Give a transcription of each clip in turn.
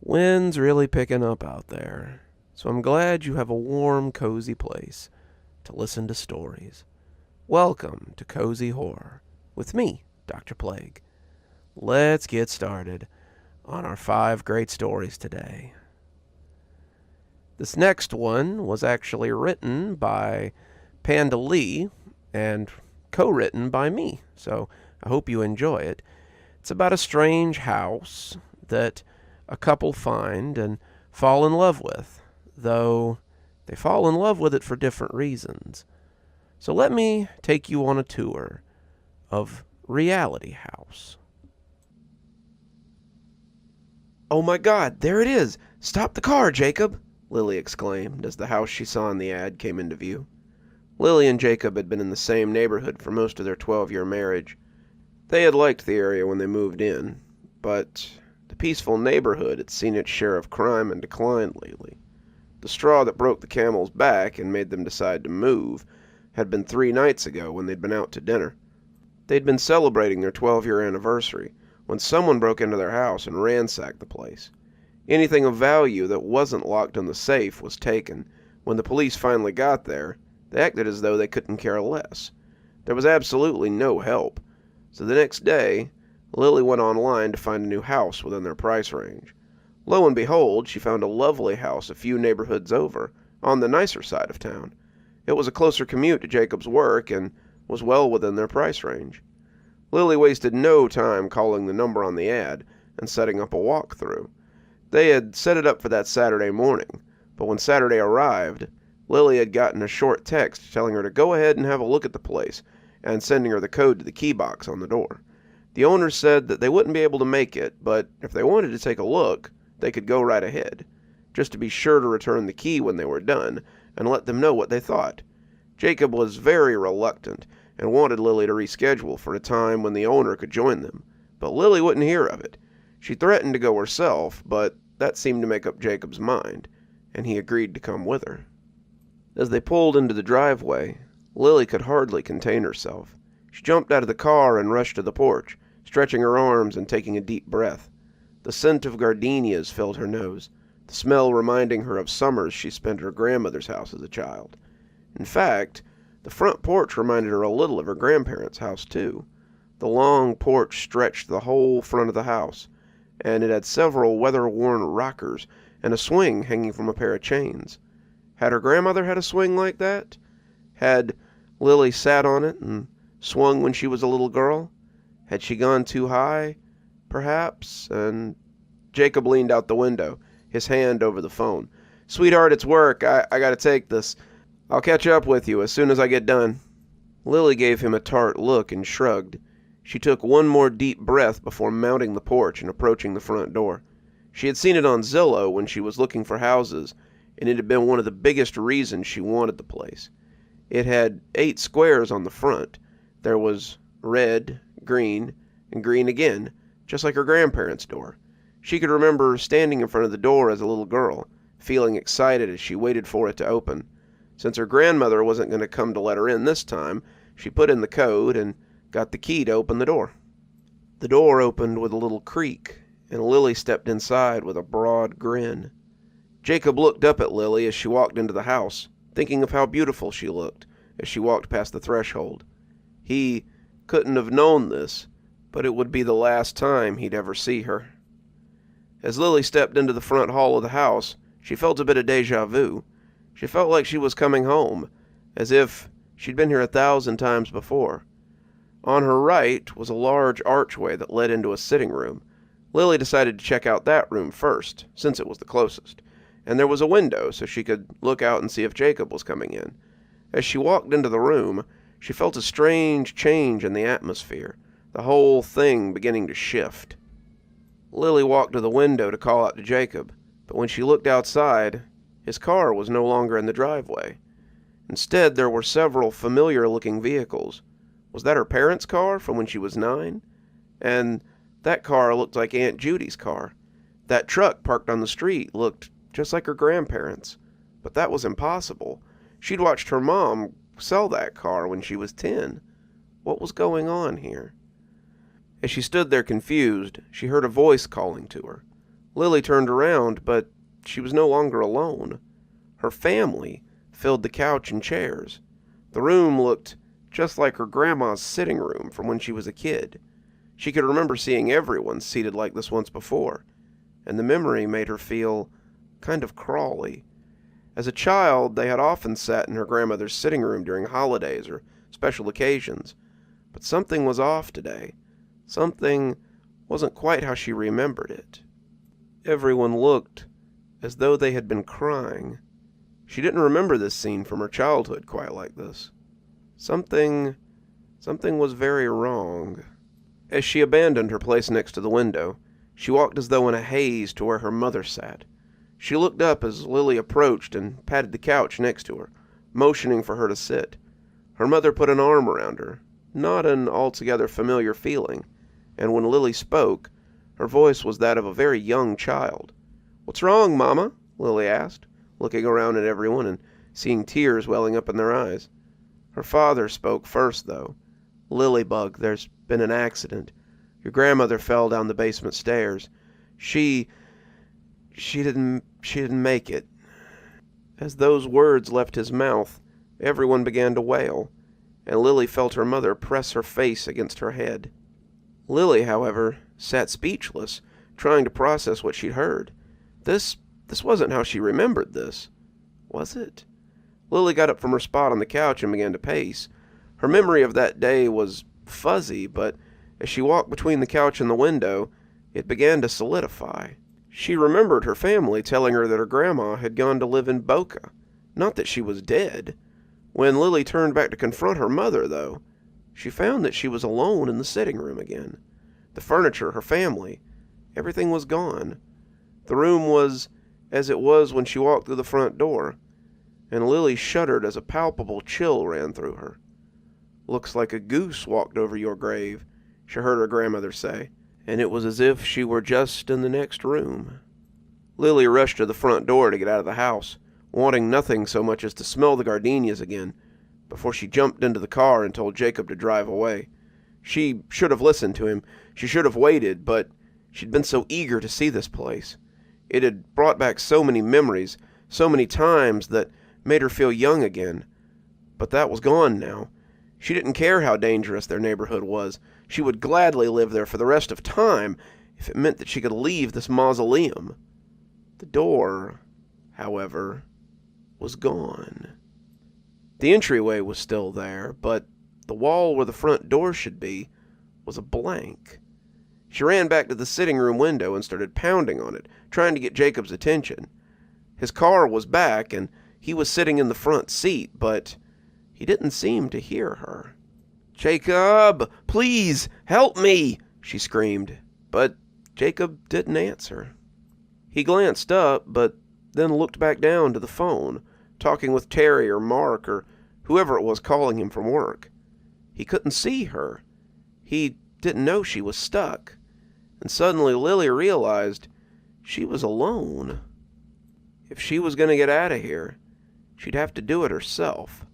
Wind's really picking up out there, so I'm glad you have a warm, cozy place to listen to stories. Welcome to Cozy Horror with me, Dr. Plague. Let's get started on our 5 great stories today. This next one was actually written by Panda Lee and co-written by me, so I hope you enjoy it. It's about a strange house that a couple find and fall in love with, though they fall in love with it for different reasons. So let me take you on a tour of Reality House. "Oh my God, there it is! Stop the car, Jacob!" Lily exclaimed as the house she saw in the ad came into view. Lily and Jacob had been in the same neighborhood for most of their 12-year marriage. They had liked the area when they moved in, but the peaceful neighborhood had seen its share of crime and decline lately. The straw that broke the camel's back and made them decide to move had been 3 nights ago when they'd been out to dinner. They'd been celebrating their 12-year anniversary when someone broke into their house and ransacked the place. Anything of value that wasn't locked in the safe was taken. When the police finally got there, they acted as though they couldn't care less. There was absolutely no help. So the next day, Lily went online to find a new house within their price range. Lo and behold, she found a lovely house a few neighborhoods over, on the nicer side of town. It was a closer commute to Jacob's work and was well within their price range. Lily wasted no time calling the number on the ad and setting up a walkthrough. They had set it up for that Saturday morning, but when Saturday arrived, Lily had gotten a short text telling her to go ahead and have a look at the place and sending her the code to the key box on the door. The owners said that they wouldn't be able to make it, but if they wanted to take a look, they could go right ahead, just to be sure to return the key when they were done and let them know what they thought. Jacob was very reluctant and wanted Lily to reschedule for a time when the owner could join them, but Lily wouldn't hear of it. She threatened to go herself, but that seemed to make up Jacob's mind, and he agreed to come with her. As they pulled into the driveway, Lily could hardly contain herself. She jumped out of the car and rushed to the porch, stretching her arms and taking a deep breath. The scent of gardenias filled her nose, the smell reminding her of summers she spent at her grandmother's house as a child. In fact, the front porch reminded her a little of her grandparents' house, too. The long porch stretched the whole front of the house, and it had several weather-worn rockers and a swing hanging from a pair of chains. Had her grandmother had a swing like that? Had Lily sat on it and swung when she was a little girl? Had she gone too high, perhaps? And Jacob leaned out the window, his hand over the phone. "Sweetheart, it's work. I gotta take this. I'll catch up with you as soon as I get done." Lily gave him a tart look and shrugged. She took one more deep breath before mounting the porch and approaching the front door. She had seen it on Zillow when she was looking for houses, and it had been one of the biggest reasons she wanted the place. It had 8 squares on the front. There was red, green, and green again, just like her grandparents' door. She could remember standing in front of the door as a little girl, feeling excited as she waited for it to open. Since her grandmother wasn't going to come to let her in this time, she put in the code and got the key to open the door. The door opened with a little creak, and Lily stepped inside with a broad grin. Jacob looked up at Lily as she walked into the house, thinking of how beautiful she looked as she walked past the threshold. He couldn't have known this, but it would be the last time he'd ever see her. As Lily stepped into the front hall of the house, she felt a bit of déjà vu. She felt like she was coming home, as if she'd been here 1,000 times before. On her right was a large archway that led into a sitting room. Lily decided to check out that room first, since it was the closest, and there was a window so she could look out and see if Jacob was coming in. As she walked into the room, she felt a strange change in the atmosphere, the whole thing beginning to shift. Lily walked to the window to call out to Jacob, but when she looked outside, his car was no longer in the driveway. Instead, there were several familiar-looking vehicles. Was that her parents' car from when she was 9? And that car looked like Aunt Judy's car. That truck parked on the street looked just like her grandparents'. But that was impossible. She'd watched her mom sell that car when she was 10. What was going on here? As she stood there confused, she heard a voice calling to her. Lily turned around, but she was no longer alone. Her family filled the couch and chairs. The room looked just like her grandma's sitting room from when she was a kid. She could remember seeing everyone seated like this once before, and the memory made her feel kind of crawly. As a child, they had often sat in her grandmother's sitting room during holidays or special occasions, but something was off today. Something wasn't quite how she remembered it. Everyone looked as though they had been crying. She didn't remember this scene from her childhood quite like this. Something was very wrong. As she abandoned her place next to the window, she walked as though in a haze to where her mother sat. She looked up as Lily approached and patted the couch next to her, motioning for her to sit. Her mother put an arm around her, not an altogether familiar feeling, and when Lily spoke, her voice was that of a very young child. "What's wrong, Mama?" Lily asked, looking around at everyone and seeing tears welling up in their eyes. Her father spoke first, though. "Lilybug, there's been an accident. Your grandmother fell down the basement stairs. She didn't make it." As those words left his mouth, everyone began to wail, and Lily felt her mother press her face against her head. Lily, however, sat speechless, trying to process what she'd heard. This wasn't how she remembered this. Was it? Lily got up from her spot on the couch and began to pace. Her memory of that day was fuzzy, but as she walked between the couch and the window, it began to solidify. She remembered her family telling her that her grandma had gone to live in Boca, not that she was dead. When Lily turned back to confront her mother, though, she found that she was alone in the sitting room again. The furniture, her family, everything was gone. The room was as it was when she walked through the front door, and Lily shuddered as a palpable chill ran through her. "Looks like a goose walked over your grave," she heard her grandmother say, and it was as if she were just in the next room. Lily rushed to the front door to get out of the house, wanting nothing so much as to smell the gardenias again, before she jumped into the car and told Jacob to drive away. She should have listened to him. She should have waited, but she'd been so eager to see this place. It had brought back so many memories, so many times that made her feel young again. But that was gone now. She didn't care how dangerous their neighborhood was. She would gladly live there for the rest of time if it meant that she could leave this mausoleum. The door, however, was gone. The entryway was still there, but the wall where the front door should be was a blank. She ran back to the sitting room window and started pounding on it, trying to get Jacob's attention. His car was back, and he was sitting in the front seat, but he didn't seem to hear her. "Jacob, please, help me!" she screamed, but Jacob didn't answer. He glanced up, but then looked back down to the phone, talking with Terry or Mark or whoever it was calling him from work. He couldn't see her. He didn't know she was stuck. And suddenly Lily realized she was alone. If she was going to get out of here, she'd have to do it herself.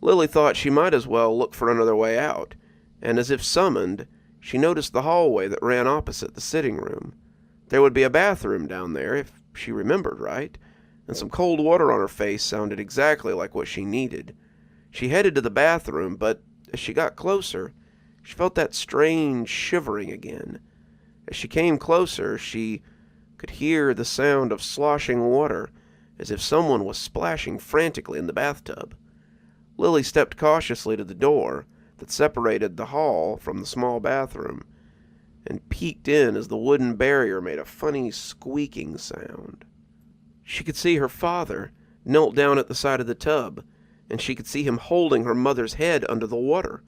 Lily thought she might as well look for another way out, and as if summoned, she noticed the hallway that ran opposite the sitting room. There would be a bathroom down there, if she remembered right, and some cold water on her face sounded exactly like what she needed. She headed to the bathroom, but as she got closer, she felt that strange shivering again. As she came closer, she could hear the sound of sloshing water, as if someone was splashing frantically in the bathtub. Lily stepped cautiously to the door that separated the hall from the small bathroom, and peeked in as the wooden barrier made a funny squeaking sound. She could see her father, knelt down at the side of the tub, and she could see him holding her mother's head under the water.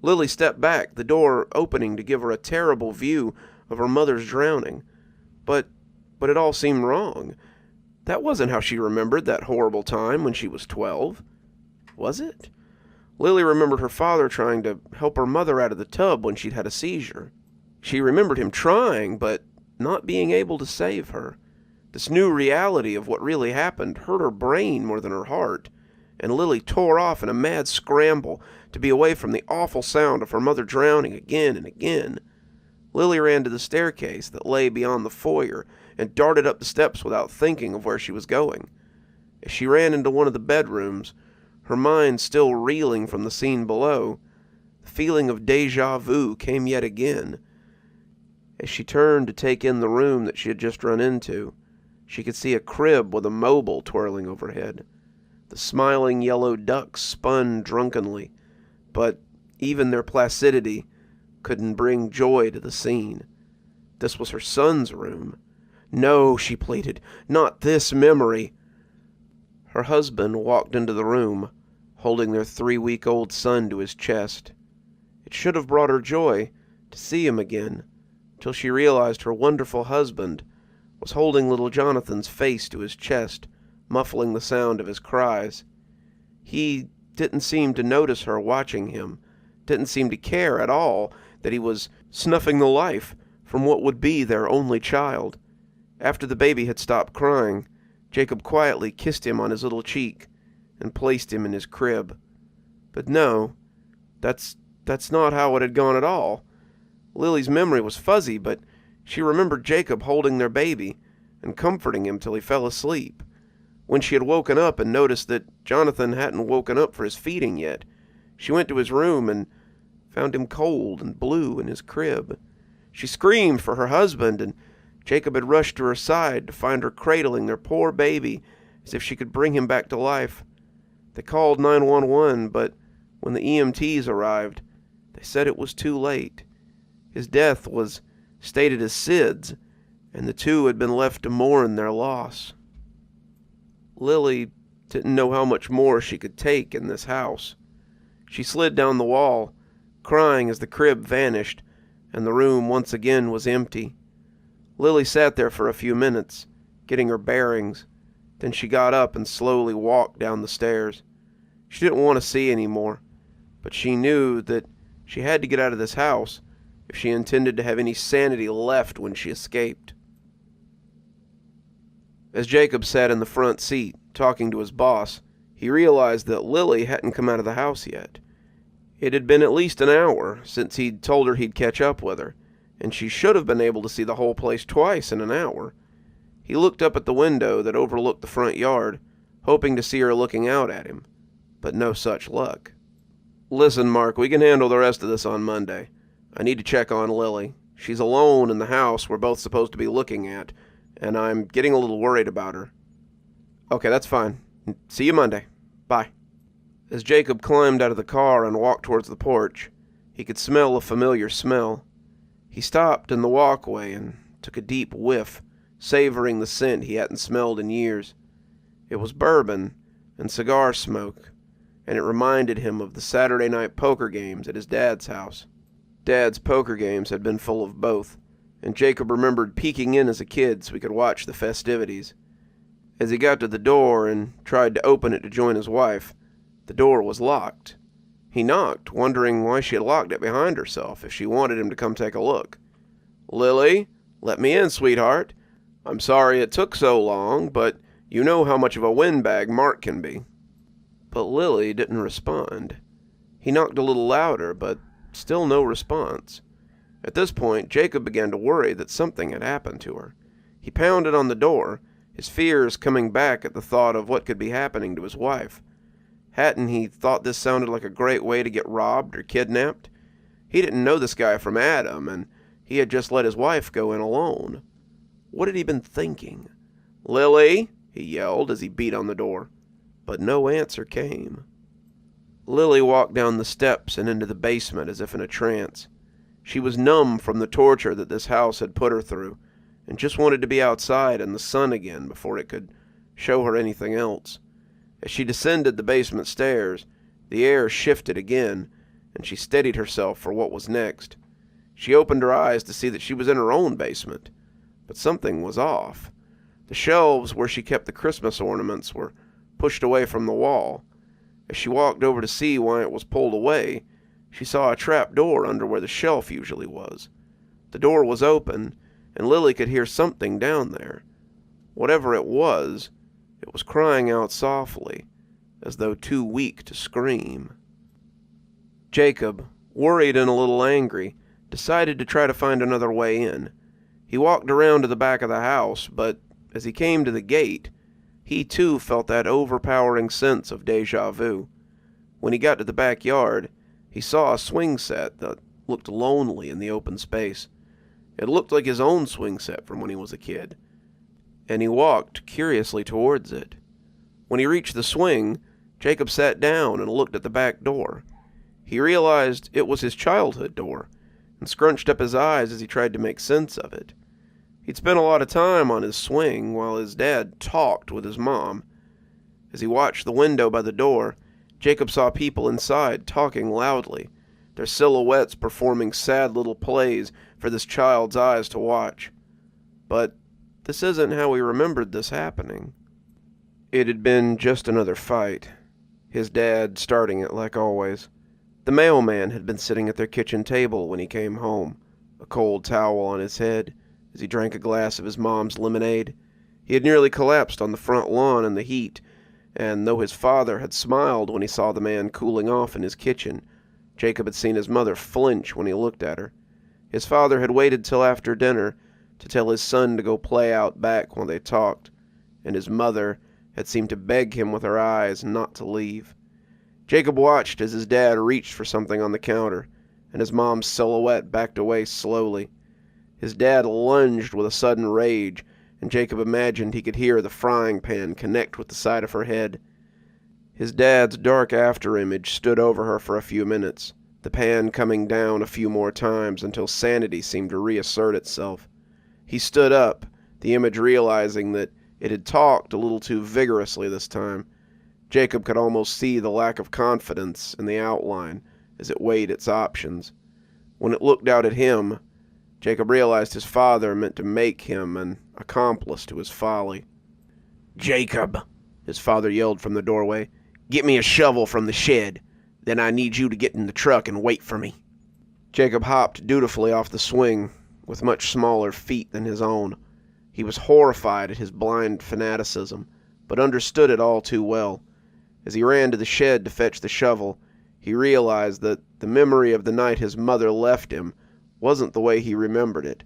Lily stepped back, the door opening to give her a terrible view of her mother's drowning. But it all seemed wrong. That wasn't how she remembered that horrible time when she was 12. Was it? Lily remembered her father trying to help her mother out of the tub when she'd had a seizure. She remembered him trying, but not being able to save her. This new reality of what really happened hurt her brain more than her heart, and Lily tore off in a mad scramble to be away from the awful sound of her mother drowning again and again. Lily ran to the staircase that lay beyond the foyer and darted up the steps without thinking of where she was going. As she ran into one of the bedrooms, her mind still reeling from the scene below, the feeling of déjà vu came yet again. As she turned to take in the room that she had just run into, she could see a crib with a mobile twirling overhead. The smiling yellow ducks spun drunkenly, but even their placidity couldn't bring joy to the scene. This was her son's room. No, she pleaded, not this memory. Her husband walked into the room, holding their 3-week-old son to his chest. It should have brought her joy to see him again, till she realized her wonderful husband was holding little Jonathan's face to his chest, muffling the sound of his cries. He didn't seem to notice her watching him, didn't seem to care at all that he was snuffing the life from what would be their only child. After the baby had stopped crying, Jacob quietly kissed him on his little cheek and placed him in his crib. But no, that's not how it had gone at all. Lily's memory was fuzzy, but she remembered Jacob holding their baby and comforting him till he fell asleep. When she had woken up and noticed that Jonathan hadn't woken up for his feeding yet, she went to his room and found him cold and blue in his crib. She screamed for her husband, and Jacob had rushed to her side to find her cradling their poor baby as if she could bring him back to life. They called 911, but when the EMTs arrived, they said it was too late. His death was stated as SIDS, and the two had been left to mourn their loss. Lily didn't know how much more she could take in this house. She slid down the wall, crying as the crib vanished, and the room once again was empty. Lily sat there for a few minutes, getting her bearings. Then she got up and slowly walked down the stairs. She didn't want to see any more, but she knew that she had to get out of this house if she intended to have any sanity left when she escaped. As Jacob sat in the front seat, talking to his boss, he realized that Lily hadn't come out of the house yet. It had been at least an hour since he'd told her he'd catch up with her, and she should have been able to see the whole place twice in an hour. He looked up at the window that overlooked the front yard, hoping to see her looking out at him, but no such luck. "Listen, Mark, we can handle the rest of this on Monday. I need to check on Lily. She's alone in the house we're both supposed to be looking at, and I'm getting a little worried about her." "Okay, that's fine. See you Monday. Bye." As Jacob climbed out of the car and walked towards the porch, he could smell a familiar smell. He stopped in the walkway and took a deep whiff, savoring the scent he hadn't smelled in years. It was bourbon and cigar smoke, and it reminded him of the Saturday night poker games at his dad's house. Dad's poker games had been full of both, and Jacob remembered peeking in as a kid so he could watch the festivities. As he got to the door and tried to open it to join his wife, the door was locked. He knocked, wondering why she had locked it behind herself if she wanted him to come take a look. "Lily, let me in, sweetheart. I'm sorry it took so long, but you know how much of a windbag Mark can be." But Lily didn't respond. He knocked a little louder, but still no response. At this point, Jacob began to worry that something had happened to her. He pounded on the door, his fears coming back at the thought of what could be happening to his wife. Hadn't he thought this sounded like a great way to get robbed or kidnapped? He didn't know this guy from Adam, and he had just let his wife go in alone. What had he been thinking? "Lily," he yelled as he beat on the door, but no answer came. Lily walked down the steps and into the basement as if in a trance. She was numb from the torture that this house had put her through, and just wanted to be outside in the sun again before it could show her anything else. As she descended the basement stairs, the air shifted again, and she steadied herself for what was next. She opened her eyes to see that she was in her own basement, but something was off. The shelves where she kept the Christmas ornaments were pushed away from the wall. As she walked over to see why it was pulled away, she saw a trap door under where the shelf usually was. The door was open, and Lily could hear something down there. Whatever it was crying out softly, as though too weak to scream. Jacob, worried and a little angry, decided to try to find another way in. He walked around to the back of the house, but as he came to the gate, he too felt that overpowering sense of déjà vu. When he got to the backyard, he saw a swing set that looked lonely in the open space. It looked like his own swing set from when he was a kid, and he walked curiously towards it. When he reached the swing, Jacob sat down and looked at the back door. He realized it was his childhood door, and scrunched up his eyes as he tried to make sense of it. He'd spent a lot of time on his swing while his dad talked with his mom. As he watched the window by the door, Jacob saw people inside talking loudly, their silhouettes performing sad little plays for this child's eyes to watch. But this isn't how he remembered this happening. It had been just another fight, his dad starting it like always. The mailman had been sitting at their kitchen table when he came home, a cold towel on his head, as he drank a glass of his mom's lemonade. He had nearly collapsed on the front lawn in the heat, and though his father had smiled when he saw the man cooling off in his kitchen, Jacob had seen his mother flinch when he looked at her. His father had waited till after dinner to tell his son to go play out back while they talked, and his mother had seemed to beg him with her eyes not to leave. Jacob watched as his dad reached for something on the counter, and his mom's silhouette backed away slowly. His dad lunged with a sudden rage, and Jacob imagined he could hear the frying pan connect with the side of her head. His dad's dark afterimage stood over her for a few minutes, the pan coming down a few more times until sanity seemed to reassert itself. He stood up, the image realizing that it had talked a little too vigorously this time. Jacob could almost see the lack of confidence in the outline as it weighed its options. When it looked out at him, Jacob realized his father meant to make him an accomplice to his folly. "Jacob," his father yelled from the doorway, "get me a shovel from the shed. Then I need you to get in the truck and wait for me." Jacob hopped dutifully off the swing, with much smaller feet than his own. He was horrified at his blind fanaticism, but understood it all too well. As he ran to the shed to fetch the shovel, he realized that the memory of the night his mother left him wasn't the way he remembered it.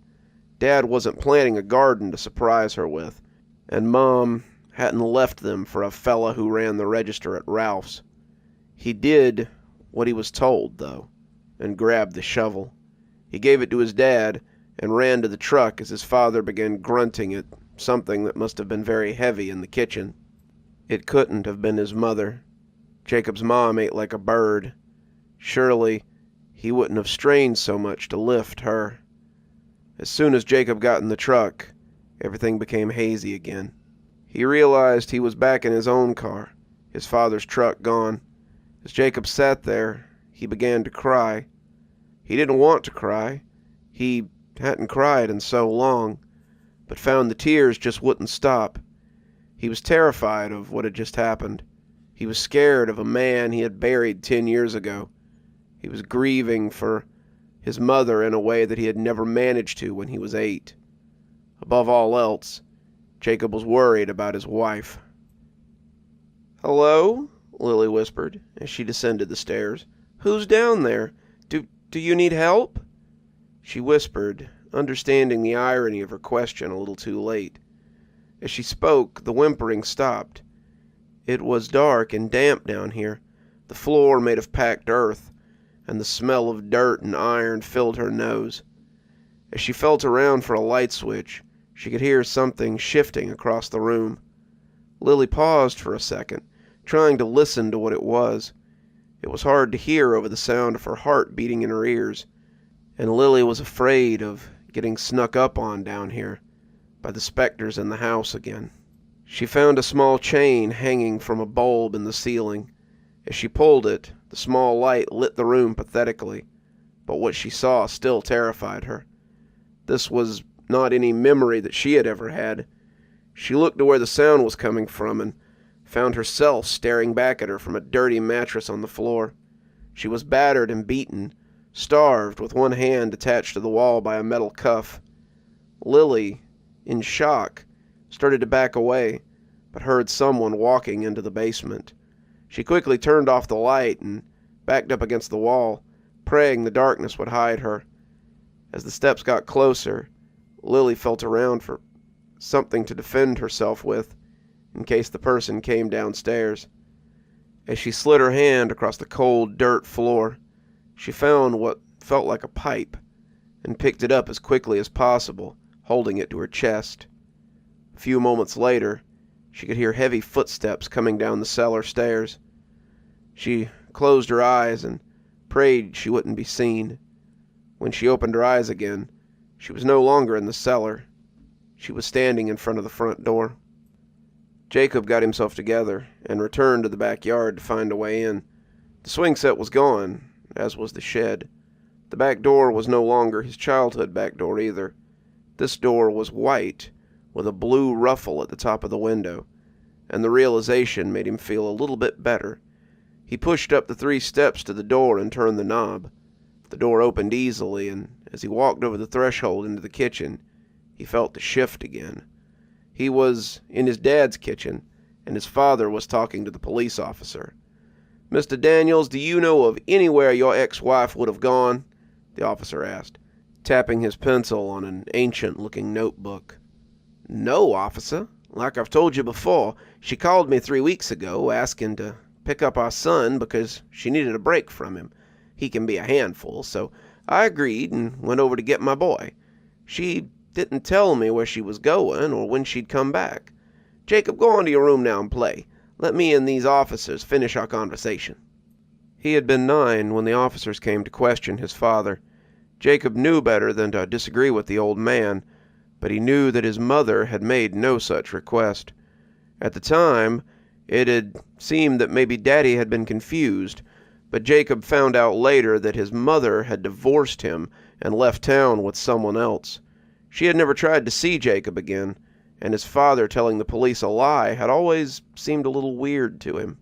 Dad wasn't planning a garden to surprise her with, and Mom hadn't left them for a fella who ran the register at Ralph's. He did what he was told, though, and grabbed the shovel. He gave it to his dad and ran to the truck as his father began grunting at something that must have been very heavy in the kitchen. It couldn't have been his mother. Jacob's mom ate like a bird. Surely he wouldn't have strained so much to lift her. As soon as Jacob got in the truck, everything became hazy again. He realized he was back in his own car, his father's truck gone. As Jacob sat there, he began to cry. He didn't want to cry. He hadn't cried in so long, but found the tears just wouldn't stop. He was terrified of what had just happened. He was scared of a man he had buried 10 years ago. He was grieving for his mother in a way that he had never managed to when he was 8. Above all else, Jacob was worried about his wife. "Hello?" Lily whispered as she descended the stairs. "Who's down there? Do you need help?" She whispered, understanding the irony of her question a little too late. As she spoke, the whimpering stopped. It was dark and damp down here, the floor made of packed earth, and the smell of dirt and iron filled her nose. As she felt around for a light switch, she could hear something shifting across the room. Lily paused for a second, trying to listen to what it was. It was hard to hear over the sound of her heart beating in her ears, and Lily was afraid of getting snuck up on down here by the specters in the house again. She found a small chain hanging from a bulb in the ceiling. As she pulled it, the small light lit the room pathetically, but what she saw still terrified her. This was not any memory that she had ever had. She looked to where the sound was coming from and found herself staring back at her from a dirty mattress on the floor. She was battered and beaten, starved, with one hand attached to the wall by a metal cuff. Lily, in shock, started to back away, but heard someone walking into the basement. She quickly turned off the light and backed up against the wall, praying the darkness would hide her. As the steps got closer, Lily felt around for something to defend herself with in case the person came downstairs. As she slid her hand across the cold dirt floor, she found what felt like a pipe and picked it up as quickly as possible, holding it to her chest. A few moments later, she could hear heavy footsteps coming down the cellar stairs. She closed her eyes and prayed she wouldn't be seen. When she opened her eyes again, she was no longer in the cellar. She was standing in front of the front door. Jacob got himself together and returned to the backyard to find a way in. The swing set was gone, as was the shed. The back door was no longer his childhood back door either. This door was white, with a blue ruffle at the top of the window, and the realization made him feel a little bit better. He pushed up the 3 steps to the door and turned the knob. The door opened easily, and as he walked over the threshold into the kitchen, he felt the shift again. He was in his dad's kitchen, and his father was talking to the police officer. "Mr. Daniels, do you know of anywhere your ex-wife would have gone?" the officer asked, tapping his pencil on an ancient-looking notebook. "No, officer. Like I've told you before, she called me 3 weeks ago asking to pick up our son because she needed a break from him. He can be a handful, so I agreed and went over to get my boy. She didn't tell me where she was going or when she'd come back. Jacob, go on to your room now and play. Let me and these officers finish our conversation." He had been 9 when the officers came to question his father. Jacob knew better than to disagree with the old man, but he knew that his mother had made no such request. At the time, it had seemed that maybe Daddy had been confused, but Jacob found out later that his mother had divorced him and left town with someone else. She had never tried to see Jacob again, and his father telling the police a lie had always seemed a little weird to him.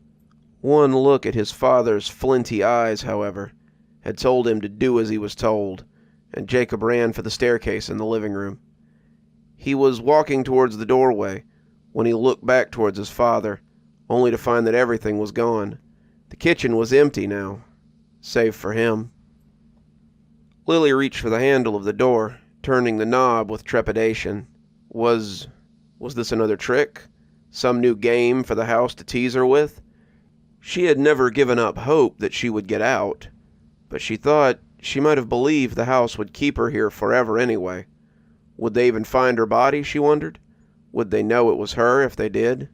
One look at his father's flinty eyes, however, had told him to do as he was told, and Jacob ran for the staircase in the living room. He was walking towards the doorway when he looked back towards his father, only to find that everything was gone. The kitchen was empty now, save for him. Lily reached for the handle of the door, turning the knob with trepidation. Was this another trick? Some new game for the house to tease her with? She had never given up hope that she would get out, but she thought she might have believed the house would keep her here forever anyway. Would they even find her body, she wondered? Would they know it was her if they did?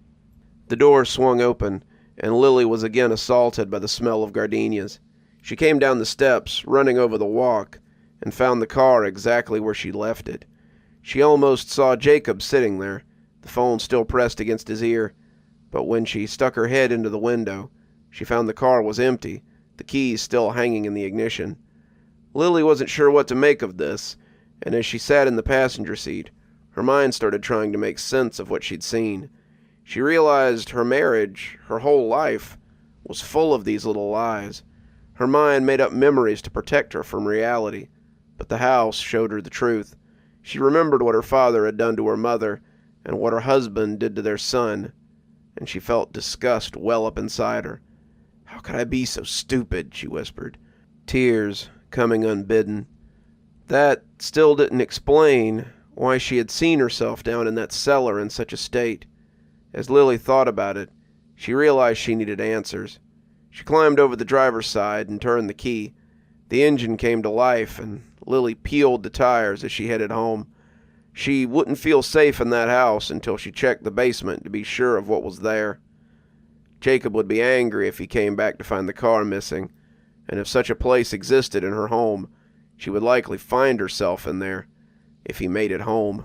The door swung open, and Lily was again assaulted by the smell of gardenias. She came down the steps, running over the walk, and found the car exactly where she'd left it. She almost saw Jacob sitting there, the phone still pressed against his ear, but when she stuck her head into the window, she found the car was empty, the keys still hanging in the ignition. Lily wasn't sure what to make of this, and as she sat in the passenger seat, her mind started trying to make sense of what she'd seen. She realized her marriage, her whole life, was full of these little lies. Her mind made up memories to protect her from reality, but the house showed her the truth. She remembered what her father had done to her mother and what her husband did to their son, and she felt disgust well up inside her. "How could I be so stupid?" she whispered, tears coming unbidden. That still didn't explain why she had seen herself down in that cellar in such a state. As Lily thought about it, she realized she needed answers. She climbed over the driver's side and turned the key. The engine came to life, and Lily peeled the tires as she headed home. She wouldn't feel safe in that house until she checked the basement to be sure of what was there. Jacob would be angry if he came back to find the car missing, and if such a place existed in her home, she would likely find herself in there if he made it home.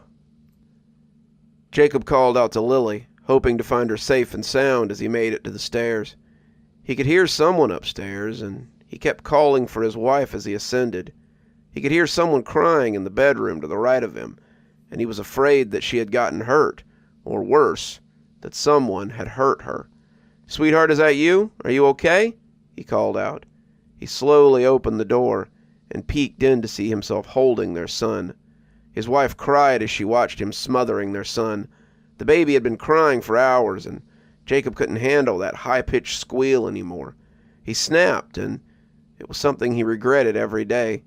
Jacob called out to Lily, hoping to find her safe and sound as he made it to the stairs. He could hear someone upstairs, and he kept calling for his wife as he ascended. He could hear someone crying in the bedroom to the right of him, and he was afraid that she had gotten hurt, or worse, that someone had hurt her. "Sweetheart, is that you? Are you okay?" he called out. He slowly opened the door and peeked in to see himself holding their son. His wife cried as she watched him smothering their son. The baby had been crying for hours, and Jacob couldn't handle that high-pitched squeal anymore. He snapped, and it was something he regretted every day.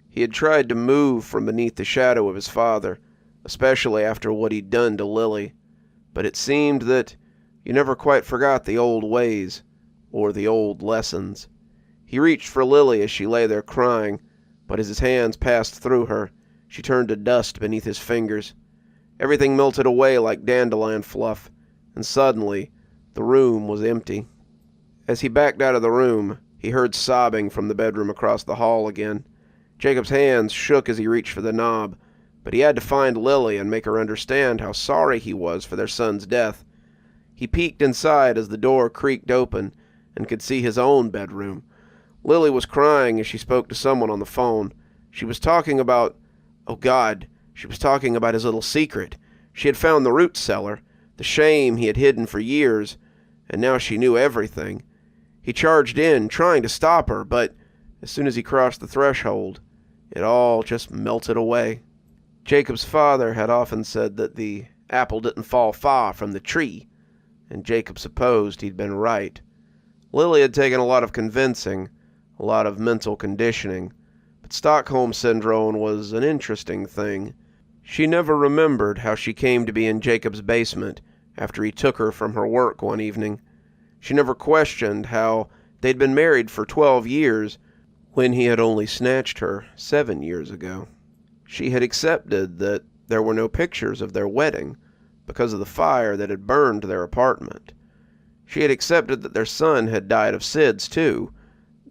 He had tried to move from beneath the shadow of his father, especially after what he'd done to Lily, but it seemed that you never quite forgot the old ways, or the old lessons. He reached for Lily as she lay there crying, but as his hands passed through her, she turned to dust beneath his fingers. Everything melted away like dandelion fluff, and suddenly the room was empty. As he backed out of the room, he heard sobbing from the bedroom across the hall again. Jacob's hands shook as he reached for the knob, but he had to find Lily and make her understand how sorry he was for their son's death. He peeked inside as the door creaked open and could see his own bedroom. Lily was crying as she spoke to someone on the phone. She was talking about, she was talking about his little secret. She had found the root cellar, the shame he had hidden for years, and now she knew everything. He charged in, trying to stop her, but as soon as he crossed the threshold, it all just melted away. Jacob's father had often said that the apple didn't fall far from the tree, and Jacob supposed he'd been right. Lily had taken a lot of convincing, a lot of mental conditioning, but Stockholm Syndrome was an interesting thing. She never remembered how she came to be in Jacob's basement after he took her from her work one evening. She never questioned how they'd been married for 12 years when he had only snatched her 7 years ago. She had accepted that there were no pictures of their wedding because of the fire that had burned their apartment. She had accepted that their son had died of SIDS too,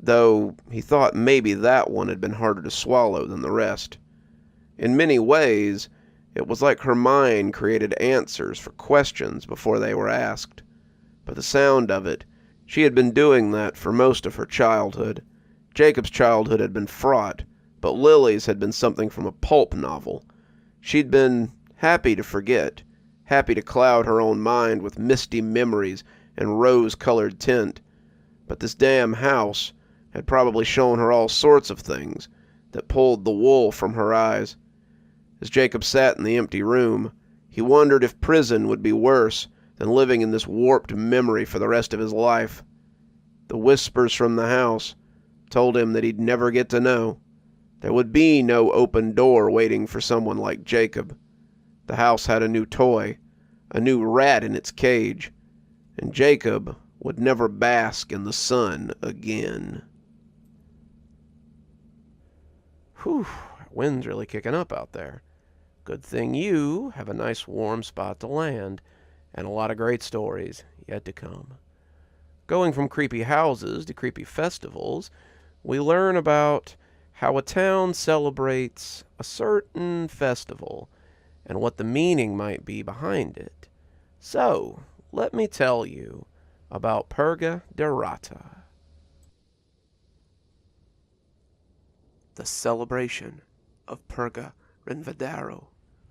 though he thought maybe that one had been harder to swallow than the rest. In many ways, it was like her mind created answers for questions before they were asked. By the sound of it, she had been doing that for most of her childhood. Jacob's childhood had been fraught, but Lily's had been something from a pulp novel. She'd been happy to forget, happy to cloud her own mind with misty memories and rose-colored tint. But this damn house had probably shown her all sorts of things that pulled the wool from her eyes. As Jacob sat in the empty room, he wondered if prison would be worse than living in this warped memory for the rest of his life. The whispers from the house told him that he'd never get to know. There would be no open door waiting for someone like Jacob. The house had a new toy, a new rat in its cage, and Jacob would never bask in the sun again. Whew, wind's really kicking up out there. Good thing you have a nice warm spot to land, and a lot of great stories yet to come. Going from creepy houses to creepy festivals, we learn about how a town celebrates a certain festival and what the meaning might be behind it. So, let me tell you about Purga de Rata. The celebration of Purga Rinvadaro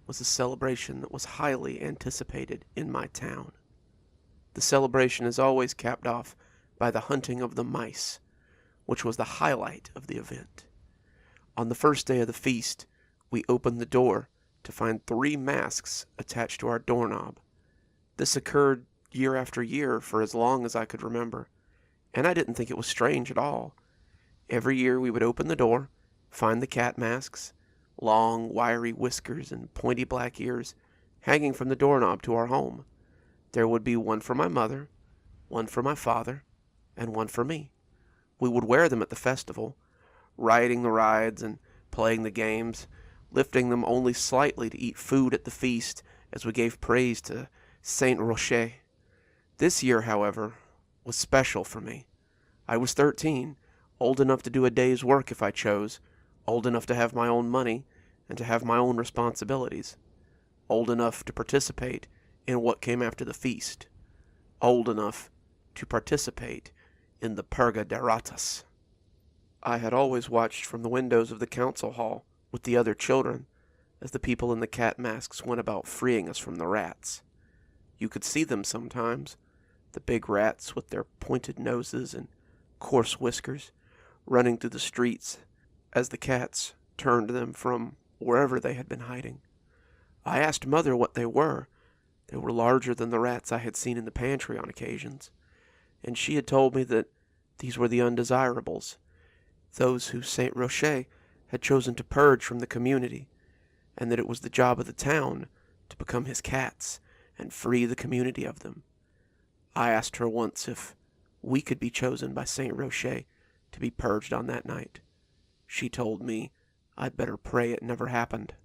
was a celebration that was highly anticipated in my town. The celebration is always capped off by the hunting of the mice, which was the highlight of the event. On the first day of the feast, we opened the door to find 3 masks attached to our doorknob. This occurred year after year for as long as I could remember, and I didn't think it was strange at all. Every year we would open the door, find the cat masks, long, wiry whiskers and pointy black ears, hanging from the doorknob to our home. There would be one for my mother, one for my father, and one for me. We would wear them at the festival, riding the rides and playing the games, lifting them only slightly to eat food at the feast as we gave praise to Saint Rocher. This year, however, was special for me. I was 13, old enough to do a day's work if I chose, old enough to have my own money and to have my own responsibilities, old enough to participate in what came after the feast, old enough to participate in the Purga de Ratas. I had always watched from the windows of the council hall with the other children as the people in the cat masks went about freeing us from the rats. You could see them sometimes, the big rats with their pointed noses and coarse whiskers, running through the streets as the cats turned them from wherever they had been hiding. I asked Mother what they were. They were larger than the rats I had seen in the pantry on occasions, and she had told me that these were the undesirables, those who Saint Rocher had chosen to purge from the community, and that it was the job of the town to become his cats and free the community of them. I asked her once if we could be chosen by Saint Rocher to be purged on that night. She told me I'd better pray it never happened.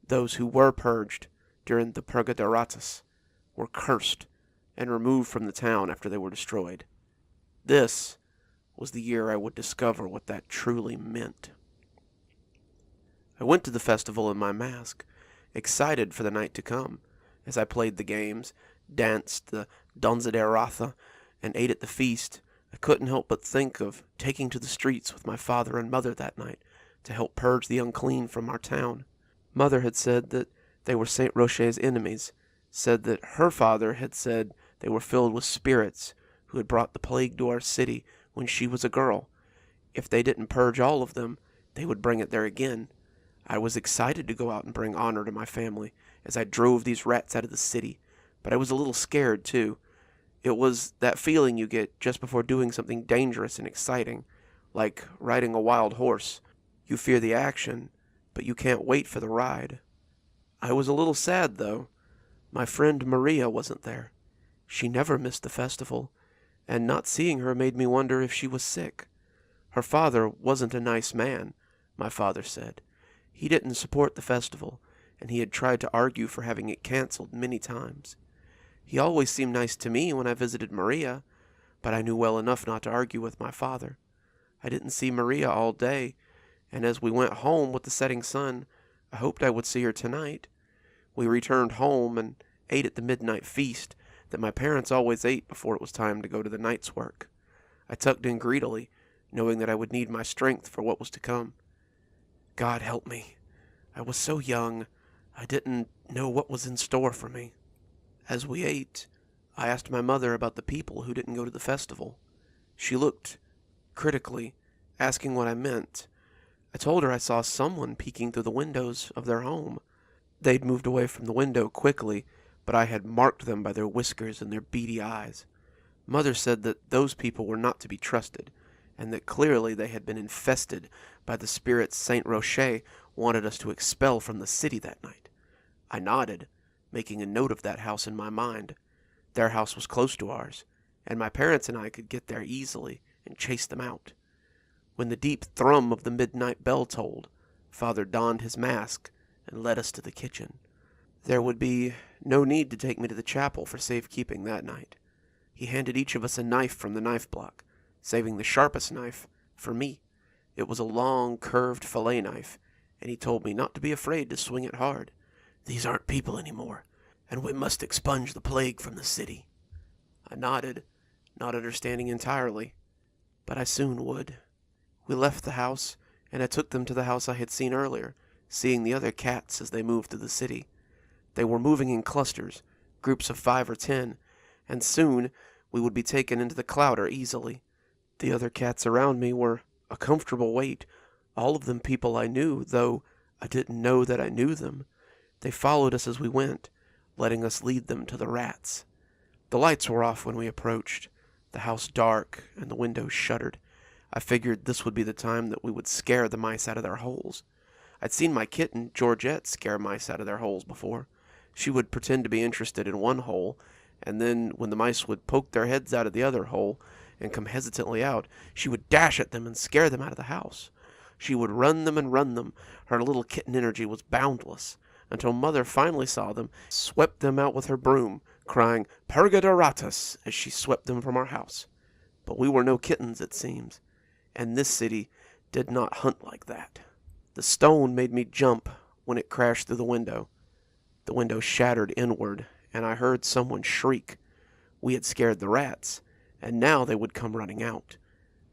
Those who were purged during the Purga de Rata were cursed and removed from the town after they were destroyed. This was the year I would discover what that truly meant. I went to the festival in my mask, excited for the night to come. As I played the games, danced the Purga de Rata, and ate at the feast, I couldn't help but think of taking to the streets with my father and mother that night to help purge the unclean from our town. Mother had said that they were Saint Rocher's enemies, said that her father had said they were filled with spirits who had brought the plague to our city when she was a girl. If they didn't purge all of them, they would bring it there again. I was excited to go out and bring honor to my family as I drove these rats out of the city, but I was a little scared too. It was that feeling you get just before doing something dangerous and exciting, like riding a wild horse. You fear the action, but you can't wait for the ride. I was a little sad, though. My friend Maria wasn't there. She never missed the festival, and not seeing her made me wonder if she was sick. Her father wasn't a nice man, my father said. He didn't support the festival, and he had tried to argue for having it canceled many times. He always seemed nice to me when I visited Maria, but I knew well enough not to argue with my father. I didn't see Maria all day, and as we went home with the setting sun, I hoped I would see her tonight. We returned home and ate at the midnight feast that my parents always ate before it was time to go to the night's work. I tucked in greedily, knowing that I would need my strength for what was to come. God help me. I was so young, I didn't know what was in store for me. As we ate, I asked my mother about the people who didn't go to the festival. She looked critically, asking what I meant. I told her I saw someone peeking through the windows of their home. They'd moved away from the window quickly, but I had marked them by their whiskers and their beady eyes. Mother said that those people were not to be trusted, and that clearly they had been infested by the spirits Saint Rocher wanted us to expel from the city that night. I nodded, making a note of that house in my mind. Their house was close to ours, and my parents and I could get there easily and chase them out. When the deep thrum of the midnight bell tolled, Father donned his mask and led us to the kitchen. There would be no need to take me to the chapel for safekeeping that night. He handed each of us a knife from the knife block, saving the sharpest knife for me. It was a long, curved fillet knife, and he told me not to be afraid to swing it hard. These aren't people anymore, and we must expunge the plague from the city. I nodded, not understanding entirely, but I soon would. We left the house, and I took them to the house I had seen earlier, seeing the other cats as they moved through the city. They were moving in clusters, groups of 5 or 10, and soon we would be taken into the clouder easily. The other cats around me were a comfortable weight, all of them people I knew, though I didn't know that I knew them. They followed us as we went, letting us lead them to the rats. The lights were off when we approached, the house dark and the windows shuttered. I figured this would be the time that we would scare the mice out of their holes. I'd seen my kitten, Georgette, scare mice out of their holes before. She would pretend to be interested in one hole, and then when the mice would poke their heads out of the other hole and come hesitantly out, she would dash at them and scare them out of the house. She would run them and run them. Her little kitten energy was boundless, until Mother finally saw them, swept them out with her broom, crying, "Purga de Rata," as she swept them from our house. But we were no kittens, it seems, and this city did not hunt like that. The stone made me jump when it crashed through the window. The window shattered inward, and I heard someone shriek. We had scared the rats, and now they would come running out.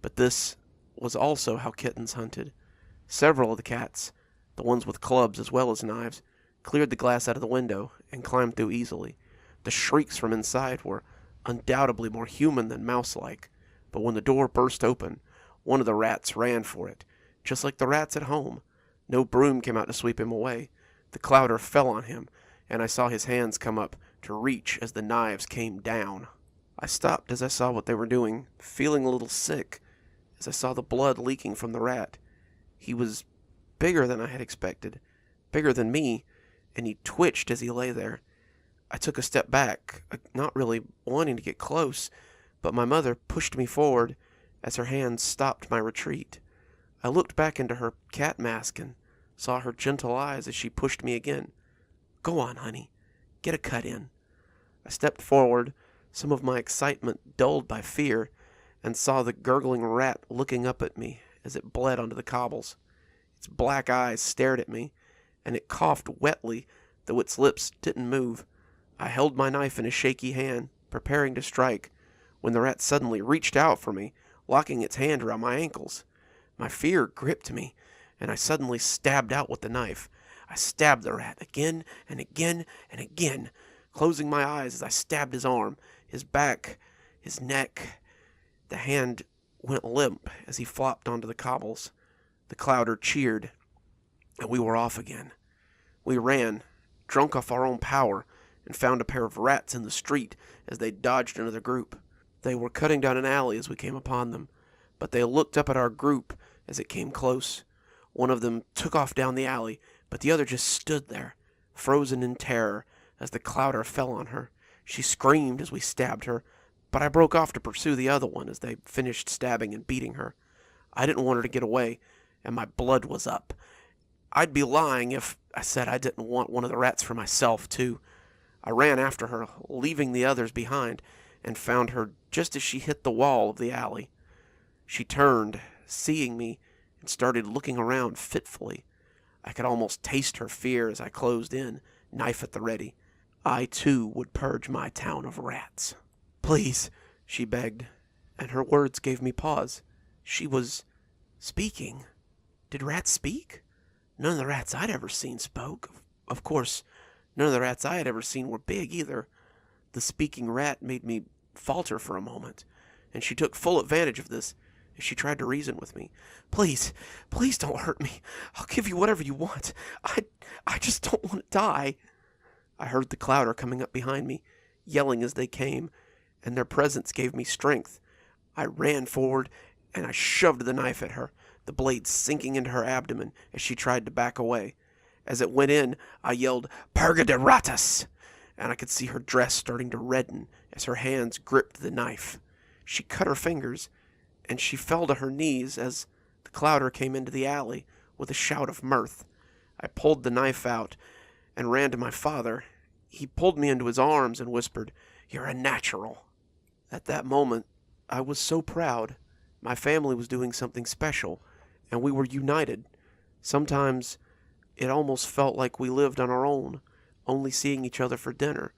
But this was also how kittens hunted. Several of the cats, the ones with clubs as well as knives, cleared the glass out of the window and climbed through easily. The shrieks from inside were undoubtedly more human than mouse-like, but when the door burst open, one of the rats ran for it, just like the rats at home. No broom came out to sweep him away. The clouder fell on him, and I saw his hands come up to reach as the knives came down. I stopped as I saw what they were doing, feeling a little sick, as I saw the blood leaking from the rat. He was bigger than I had expected, bigger than me, and he twitched as he lay there. I took a step back, not really wanting to get close, but my mother pushed me forward as her hands stopped my retreat. I looked back into her cat mask and saw her gentle eyes as she pushed me again. "Go on, honey. Get a cut in." I stepped forward, some of my excitement dulled by fear, and saw the gurgling rat looking up at me as it bled onto the cobbles. Its black eyes stared at me, and it coughed wetly, though its lips didn't move. I held my knife in a shaky hand, preparing to strike, when the rat suddenly reached out for me, locking its hand around my ankles. My fear gripped me, and I suddenly stabbed out with the knife. I stabbed the rat again and again and again, closing my eyes as I stabbed his arm, his back, his neck. The hand went limp as he flopped onto the cobbles. The clouder cheered, and we were off again. We ran, drunk off our own power, and found a pair of rats in the street as they dodged another group. They were cutting down an alley as we came upon them, but they looked up at our group as it came close. One of them took off down the alley, but the other just stood there, frozen in terror, as the clouder fell on her. She screamed as we stabbed her, but I broke off to pursue the other one as they finished stabbing and beating her. I didn't want her to get away, and my blood was up. I'd be lying if I said I didn't want one of the rats for myself, too. I ran after her, leaving the others behind, and found her just as she hit the wall of the alley. She turned, seeing me, and started looking around fitfully. I could almost taste her fear as I closed in, knife at the ready. I, too, would purge my town of rats. "Please," she begged, and her words gave me pause. She was speaking. Did rats speak? None of the rats I'd ever seen spoke. Of course, none of the rats I had ever seen were big either. The speaking rat made me falter for a moment, and she took full advantage of this as she tried to reason with me. Please don't hurt me. I'll give you whatever you want. I just don't want to die." I heard the clouder coming up behind me, yelling as they came, and their presence gave me strength. I ran forward, and I shoved the knife at her, the blade sinking into her abdomen as she tried to back away. As it went in, I yelled, "Purga de Rata!" and I could see her dress starting to redden as her hands gripped the knife. She cut her fingers, and she fell to her knees as the clouder came into the alley with a shout of mirth. I pulled the knife out and ran to my father. He pulled me into his arms and whispered, "You're a natural." At that moment, I was so proud. My family was doing something special, and we were united. Sometimes it almost felt like we lived on our own, only seeing each other for dinner.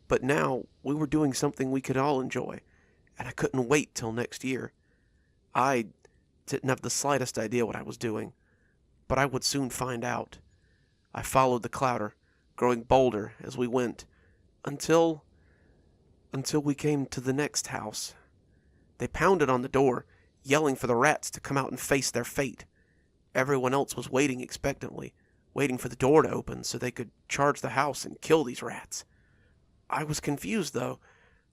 But now we were doing something we could all enjoy, and I couldn't wait till next year. I didn't have the slightest idea what I was doing, but I would soon find out. I followed the clouder, growing bolder as we went, until we came to the next house. They pounded on the door, yelling for the rats to come out and face their fate. Everyone else was waiting expectantly, waiting for the door to open so they could charge the house and kill these rats. I was confused, though.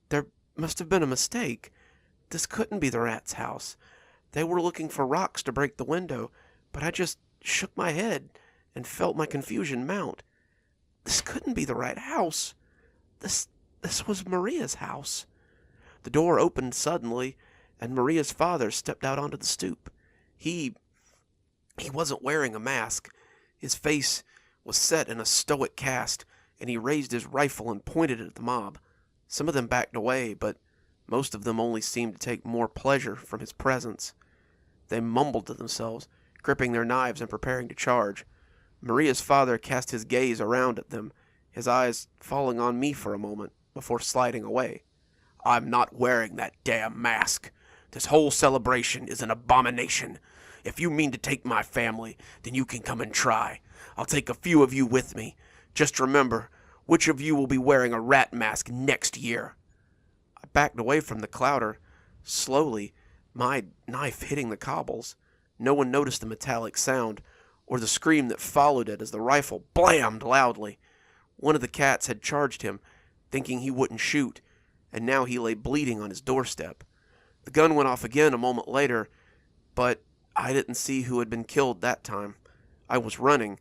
There must have been a mistake. This couldn't be the rats' house. They were looking for rocks to break the window, but I just shook my head and felt my confusion mount. This couldn't be the right house. This was Maria's house. The door opened suddenly, and Maria's father stepped out onto the stoop. He wasn't wearing a mask. His face was set in a stoic cast, and he raised his rifle and pointed it at the mob. Some of them backed away, but most of them only seemed to take more pleasure from his presence. They mumbled to themselves, gripping their knives and preparing to charge. Maria's father cast his gaze around at them, his eyes falling on me for a moment before sliding away. "I'm not wearing that damn mask. This whole celebration is an abomination. If you mean to take my family, then you can come and try. I'll take a few of you with me. Just remember, which of you will be wearing a rat mask next year?" I backed away from the clouder, slowly, my knife hitting the cobbles. No one noticed the metallic sound, or the scream that followed it as the rifle blammed loudly. One of the cats had charged him, thinking he wouldn't shoot, and now he lay bleeding on his doorstep. The gun went off again a moment later, but I didn't see who had been killed that time. I was running,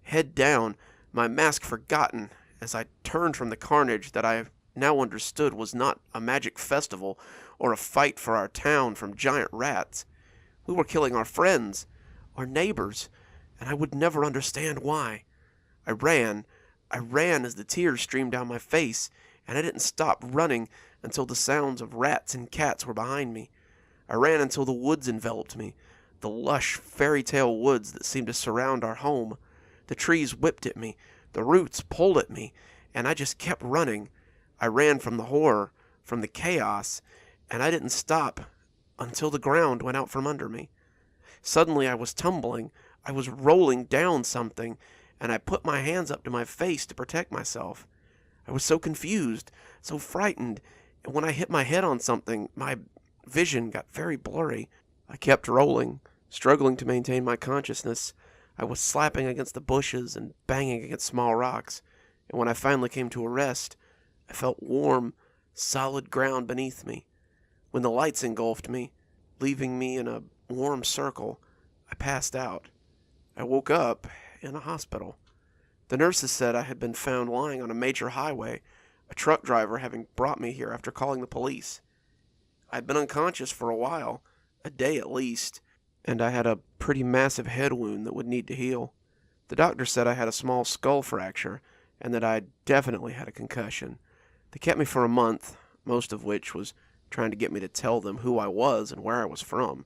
head down, my mask forgotten, as I turned from the carnage that I now understood was not a magic festival or a fight for our town from giant rats. We were killing our friends, our neighbors, and I would never understand why. I ran as the tears streamed down my face, and I didn't stop running until the sounds of rats and cats were behind me. I ran until the woods enveloped me, the lush fairy tale woods that seemed to surround our home. The trees whipped at me, the roots pulled at me, and I just kept running. I ran from the horror, from the chaos, and I didn't stop until the ground went out from under me. Suddenly I was tumbling. I was rolling down something, and I put my hands up to my face to protect myself. I was so confused, so frightened, and when I hit my head on something, my vision got very blurry. I kept rolling, struggling to maintain my consciousness. I was slapping against the bushes and banging against small rocks, and when I finally came to a rest, I felt warm, solid ground beneath me. When the lights engulfed me, leaving me in a warm circle, I passed out. I woke up in a hospital. The nurses said I had been found lying on a major highway, a truck driver having brought me here after calling the police. I had been unconscious for a while, a day at least, and I had a pretty massive head wound that would need to heal. The doctor said I had a small skull fracture, and that I definitely had a concussion. They kept me for a month, most of which was trying to get me to tell them who I was and where I was from.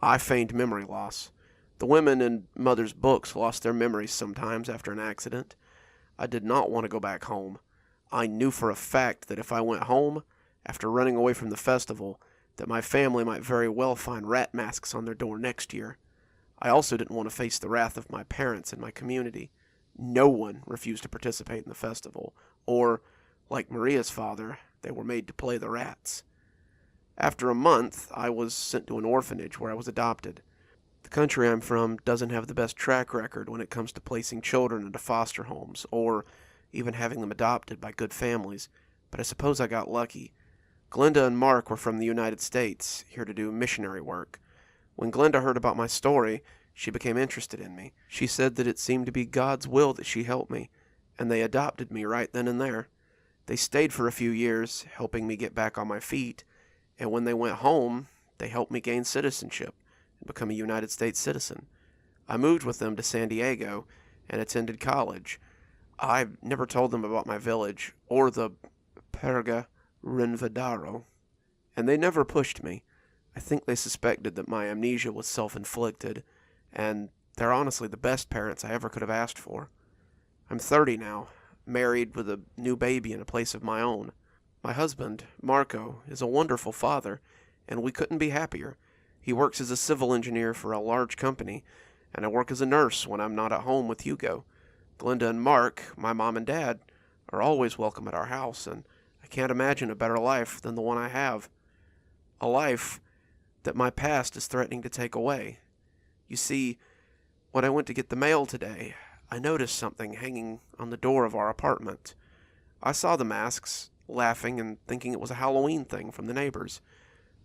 I feigned memory loss. The women in Mother's books lost their memories sometimes after an accident. I did not want to go back home. I knew for a fact that if I went home, after running away from the festival, that my family might very well find rat masks on their door next year. I also didn't want to face the wrath of my parents and my community. No one refused to participate in the festival, or, like Maria's father, they were made to play the rats. After a month, I was sent to an orphanage where I was adopted. The country I'm from doesn't have the best track record when it comes to placing children into foster homes, or even having them adopted by good families, but I suppose I got lucky. Glenda and Mark were from the United States, here to do missionary work. When Glenda heard about my story, she became interested in me. She said that it seemed to be God's will that she help me, and they adopted me right then and there. They stayed for a few years, helping me get back on my feet, and when they went home, they helped me gain citizenship and become a United States citizen. I moved with them to San Diego and attended college. I never told them about my village, or the Purga de Rata, and they never pushed me. I think they suspected that my amnesia was self-inflicted, and they're honestly the best parents I ever could have asked for. I'm 30 now, married with a new baby in a place of my own. My husband, Marco, is a wonderful father, and we couldn't be happier. He works as a civil engineer for a large company, and I work as a nurse when I'm not at home with Hugo. Glenda and Mark, my mom and dad, are always welcome at our house, and I can't imagine a better life than the one I have. A life that my past is threatening to take away. You see, when I went to get the mail today, I noticed something hanging on the door of our apartment. I saw the masks, laughing and thinking it was a Halloween thing from the neighbors.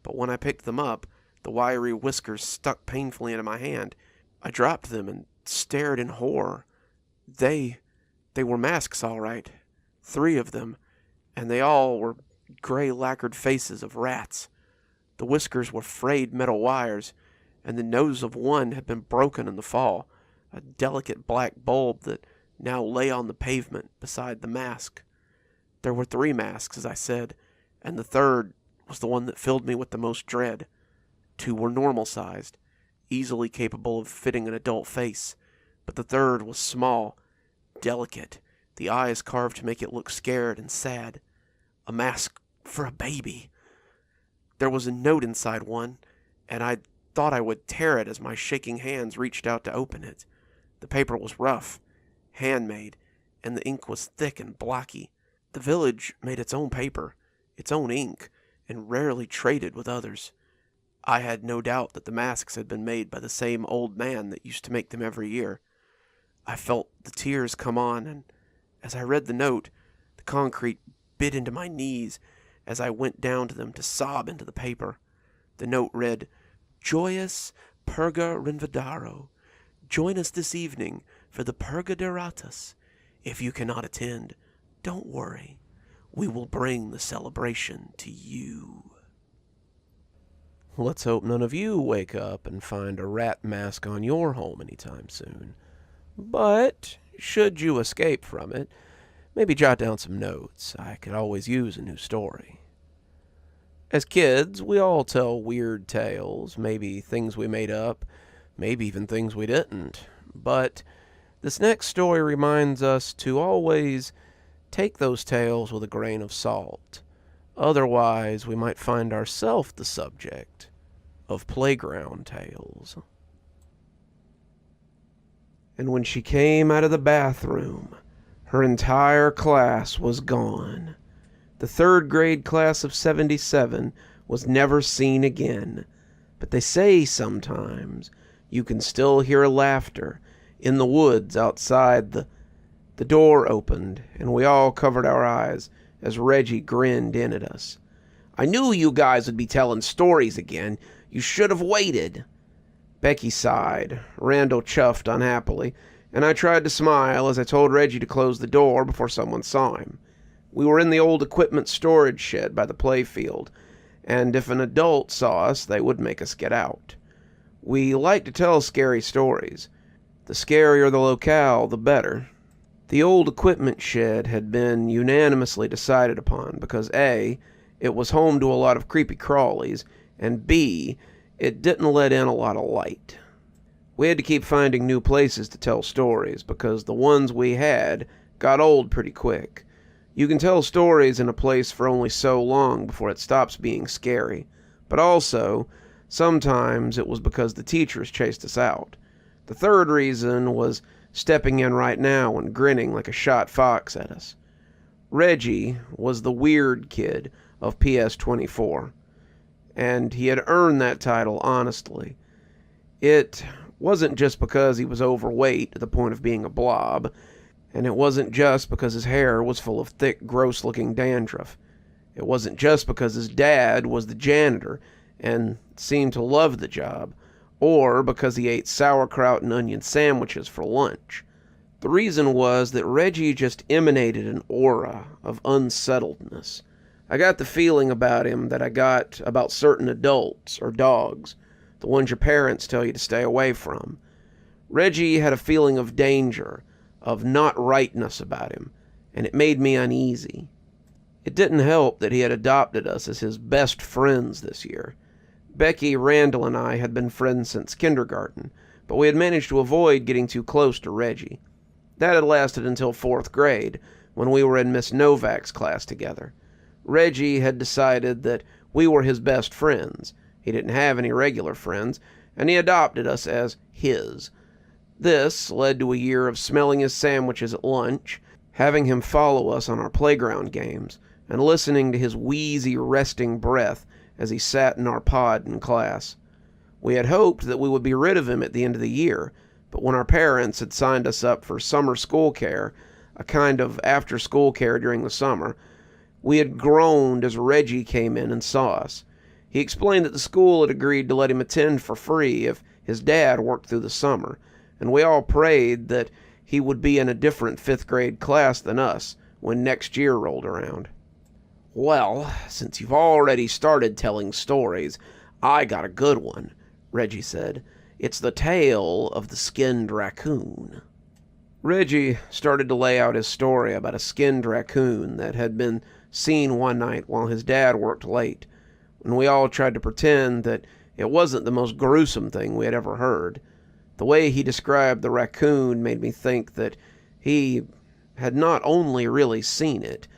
But when I picked them up, the wiry whiskers stuck painfully into my hand. I dropped them and stared in horror. They were masks, all right. 3 of them, and they all were gray lacquered faces of rats. The whiskers were frayed metal wires, and the nose of one had been broken in the fall, a delicate black bulb that now lay on the pavement beside the mask. There were 3 masks, as I said, and the third was the one that filled me with the most dread. 2 were normal-sized, easily capable of fitting an adult face, but the third was small, delicate, the eyes carved to make it look scared and sad. A mask for a baby. There was a note inside one, and I thought I would tear it as my shaking hands reached out to open it. The paper was rough, handmade, and the ink was thick and blocky. The village made its own paper, its own ink, and rarely traded with others. I had no doubt that the masks had been made by the same old man that used to make them every year. I felt the tears come on, and as I read the note, the concrete bit into my knees as I went down to them to sob into the paper. The note read, "Joyous Purga de Rata. Join us this evening for the Purga de Rata. If you cannot attend, don't worry. We will bring the celebration to you. Let's hope none of you wake up and find a rat mask on your home anytime soon. But, should you escape from it, maybe jot down some notes. I could always use a new story. As kids, we all tell weird tales, maybe things we made up, maybe even things we didn't. But this next story reminds us to always take those tales with a grain of salt. Otherwise, we might find ourselves the subject of playground tales. And when she came out of the bathroom, her entire class was gone. The third grade class of 77 was never seen again. But they say sometimes you can still hear laughter in the woods outside. The door opened, and we all covered our eyes as Reggie grinned in at us. "I knew you guys would be telling stories again. You should have waited." Becky sighed, Randall chuffed unhappily, and I tried to smile as I told Reggie to close the door before someone saw him. We were in the old equipment storage shed by the playfield, and if an adult saw us, they would make us get out. We like to tell scary stories. The scarier the locale, the better. The old equipment shed had been unanimously decided upon because A, it was home to a lot of creepy crawlies, and B, it didn't let in a lot of light. We had to keep finding new places to tell stories because the ones we had got old pretty quick. You can tell stories in a place for only so long before it stops being scary, but also, sometimes it was because the teachers chased us out. The third reason was stepping in right now and grinning like a shot fox at us. Reggie was the weird kid of PS24, and he had earned that title honestly. It wasn't just because he was overweight to the point of being a blob, and it wasn't just because his hair was full of thick, gross-looking dandruff. It wasn't just because his dad was the janitor and seemed to love the job, or because he ate sauerkraut and onion sandwiches for lunch. The reason was that Reggie just emanated an aura of unsettledness. I got the feeling about him that I got about certain adults or dogs, the ones your parents tell you to stay away from. Reggie had a feeling of danger, of not rightness about him, and it made me uneasy. It didn't help that he had adopted us as his best friends this year. Becky, Randall, and I had been friends since kindergarten, but we had managed to avoid getting too close to Reggie. That had lasted until 4th grade, when we were in Miss Novak's class together. Reggie had decided that we were his best friends. He didn't have any regular friends, and he adopted us as his. This led to a year of smelling his sandwiches at lunch, having him follow us on our playground games, and listening to his wheezy, resting breath as he sat in our pod in class. We had hoped that we would be rid of him at the end of the year, but when our parents had signed us up for summer school care, a kind of after-school care during the summer, we had groaned as Reggie came in and saw us. He explained that the school had agreed to let him attend for free if his dad worked through the summer, and we all prayed that he would be in a different 5th grade class than us when next year rolled around. "Well, since you've already started telling stories, I got a good one," Reggie said. "It's the tale of the skinned raccoon." Reggie started to lay out his story about a skinned raccoon that had been seen one night while his dad worked late, and we all tried to pretend that it wasn't the most gruesome thing we had ever heard. The way he described the raccoon made me think that he had not only really seen it,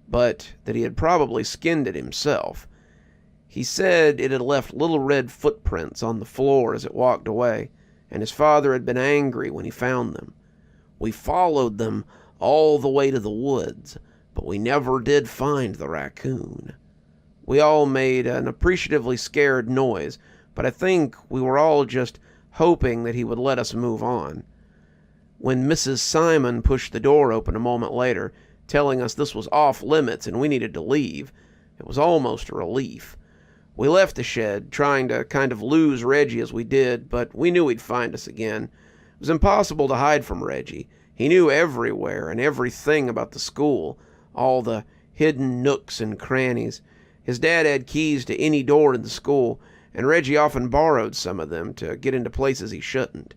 but that he had probably skinned it himself. He said it had left little red footprints on the floor as it walked away, and his father had been angry when he found them. "We followed them all the way to the woods, but we never did find the raccoon." We all made an appreciatively scared noise, but I think we were all just hoping that he would let us move on. When Mrs. Simon pushed the door open a moment later, telling us this was off limits and we needed to leave, it was almost a relief. We left the shed, trying to kind of lose Reggie as we did, but we knew he'd find us again. was impossible to hide from Reggie. He knew everywhere and everything about the school, all the hidden nooks and crannies. His dad had keys to any door in the school, and Reggie often borrowed some of them to get into places he shouldn't.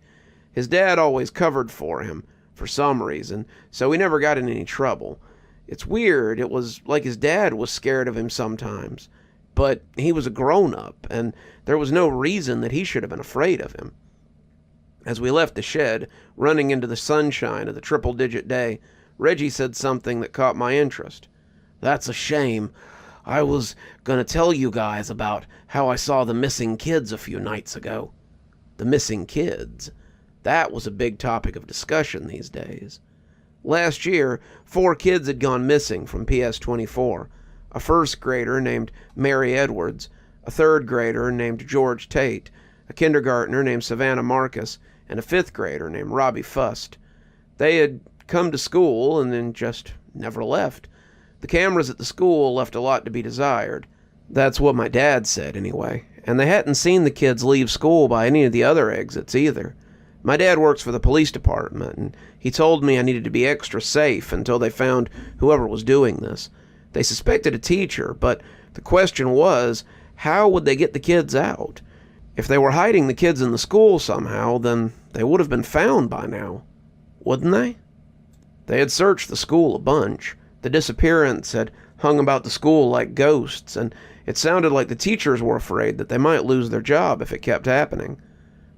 His dad always covered for him, for some reason, so he never got in any trouble. It's weird, it was like his dad was scared of him sometimes, but he was a grown-up, and there was no reason that he should have been afraid of him. As we left the shed, running into the sunshine of the triple-digit day, Reggie said something that caught my interest. "That's a shame. I was going to tell you guys about how I saw the missing kids a few nights ago." The missing kids. That was a big topic of discussion these days. Last year, 4 kids had gone missing from PS24. A first grader named Mary Edwards, a third grader named George Tate, a kindergartner named Savannah Marcus, and a 5th grader named Robbie Fust. They had come to school and then just never left. The cameras at the school left a lot to be desired. That's what my dad said, anyway. And they hadn't seen the kids leave school by any of the other exits either. My dad works for the police department, and he told me I needed to be extra safe until they found whoever was doing this. They suspected a teacher, but the question was, how would they get the kids out? If they were hiding the kids in the school somehow, then they would have been found by now, wouldn't they? They had searched the school a bunch. The disappearance had hung about the school like ghosts, and it sounded like the teachers were afraid that they might lose their job if it kept happening.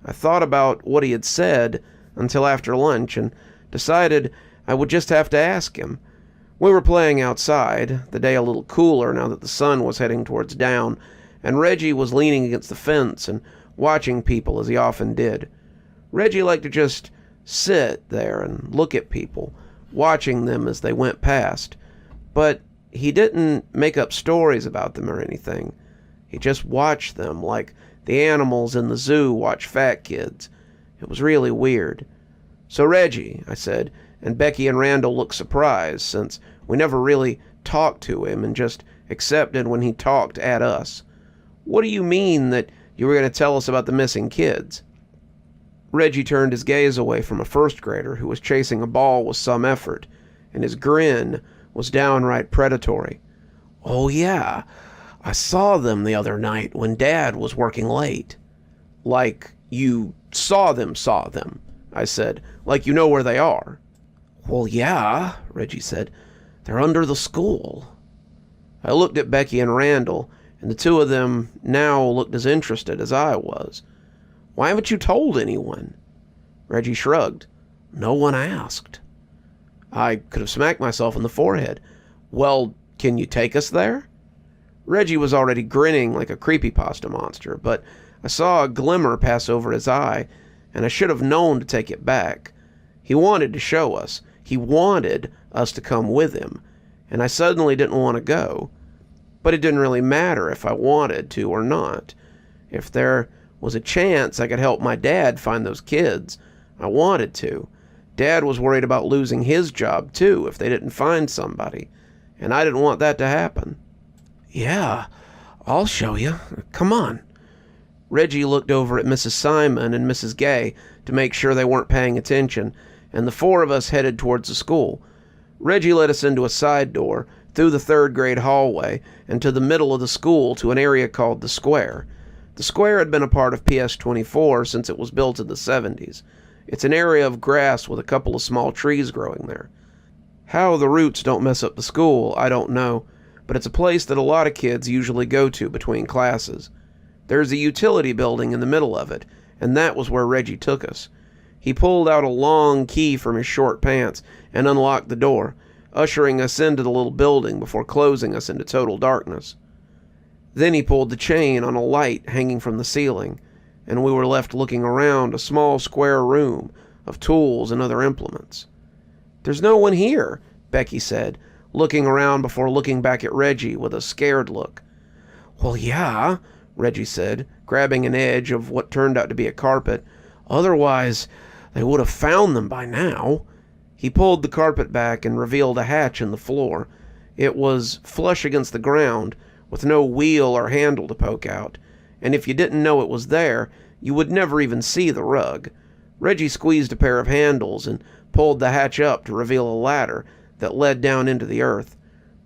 I thought about what he had said until after lunch and decided I would just have to ask him. We were playing outside, the day a little cooler now that the sun was heading towards down, and Reggie was leaning against the fence and watching people as he often did. Reggie liked to just sit there and look at people, watching them as they went past. But he didn't make up stories about them or anything. He just watched them like the animals in the zoo watch fat kids. It was really weird. "So Reggie," I said, and Becky and Randall looked surprised since we never really talked to him and just accepted when he talked at us. "What do you mean that you were going to tell us about the missing kids?" Reggie turned his gaze away from a first grader who was chasing a ball with some effort, and his grin was downright predatory. "Oh yeah, I saw them the other night when Dad was working late." "Like you saw them, I said. "Like you know where they are." "Well, yeah," Reggie said. "They're under the school." I looked at Becky and Randall, and the two of them now looked as interested as I was. "Why haven't you told anyone?" Reggie shrugged. "No one asked." I could have smacked myself in the forehead. "Well, can you take us there?" Reggie was already grinning like a creepypasta monster, but I saw a glimmer pass over his eye, and I should have known to take it back. He wanted to show us. He wanted us to come with him, and I suddenly didn't want to go. But it didn't really matter if I wanted to or not. If there was a chance I could help my dad find those kids, I wanted to. Dad was worried about losing his job too if they didn't find somebody, and I didn't want that to happen. "Yeah, I'll show you. Come on." Reggie looked over at Mrs. Simon and Mrs. Gay to make sure they weren't paying attention, and the 4 of us headed towards the school. Reggie led us into a side door, through the 3rd grade hallway, and to the middle of the school to an area called the Square. The Square had been a part of PS24 since it was built in the 70s. It's an area of grass with a couple of small trees growing there. How the roots don't mess up the school, I don't know, but it's a place that a lot of kids usually go to between classes. There's a utility building in the middle of it, and that was where Reggie took us. He pulled out a long key from his short pants and unlocked the door, ushering us into the little building before closing us into total darkness. Then he pulled the chain on a light hanging from the ceiling, and we were left looking around a small square room of tools and other implements. "There's no one here," Becky said, looking around before looking back at Reggie with a scared look. "Well, yeah," Reggie said, grabbing an edge of what turned out to be a carpet. "Otherwise, they would have found them by now." He pulled the carpet back and revealed a hatch in the floor. It was flush against the ground, with no wheel or handle to poke out, and if you didn't know it was there, you would never even see the rug. Reggie squeezed a pair of handles and pulled the hatch up to reveal a ladder that led down into the earth.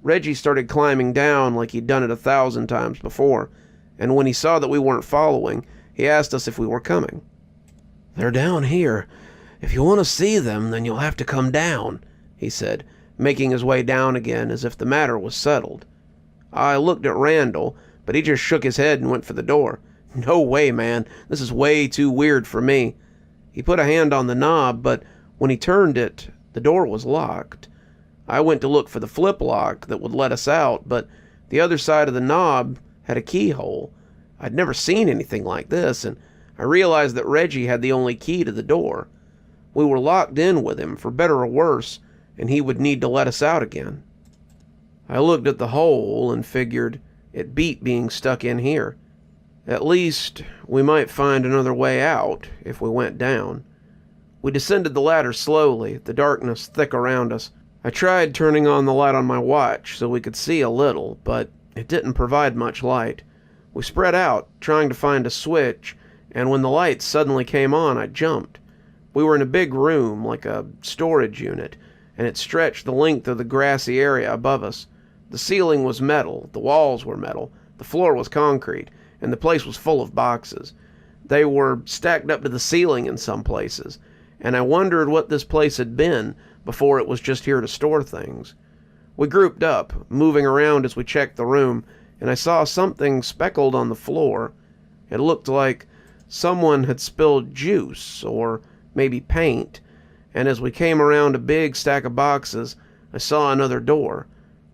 Reggie started climbing down like he'd done it 1,000 times before, and when he saw that we weren't following, he asked us if we were coming. "They're down here. If you want to see them, then you'll have to come down," he said, making his way down again as if the matter was settled. I looked at Randall, but he just shook his head and went for the door. "No way, man. This is way too weird for me." He put a hand on the knob, but when he turned it, the door was locked. I went to look for the flip lock that would let us out, but the other side of the knob had a keyhole. I'd never seen anything like this, and I realized that Reggie had the only key to the door. We were locked in with him, for better or worse, and he would need to let us out again. I looked at the hole and figured it beat being stuck in here. At least, we might find another way out if we went down. We descended the ladder slowly, the darkness thick around us. I tried turning on the light on my watch so we could see a little, but it didn't provide much light. We spread out, trying to find a switch, and when the light suddenly came on, I jumped. We were in a big room, like a storage unit, and it stretched the length of the grassy area above us. The ceiling was metal, the walls were metal, the floor was concrete, and the place was full of boxes. They were stacked up to the ceiling in some places, and I wondered what this place had been before it was just here to store things. We grouped up, moving around as we checked the room, and I saw something speckled on the floor. It looked like someone had spilled juice, or maybe paint, and as we came around a big stack of boxes, I saw another door.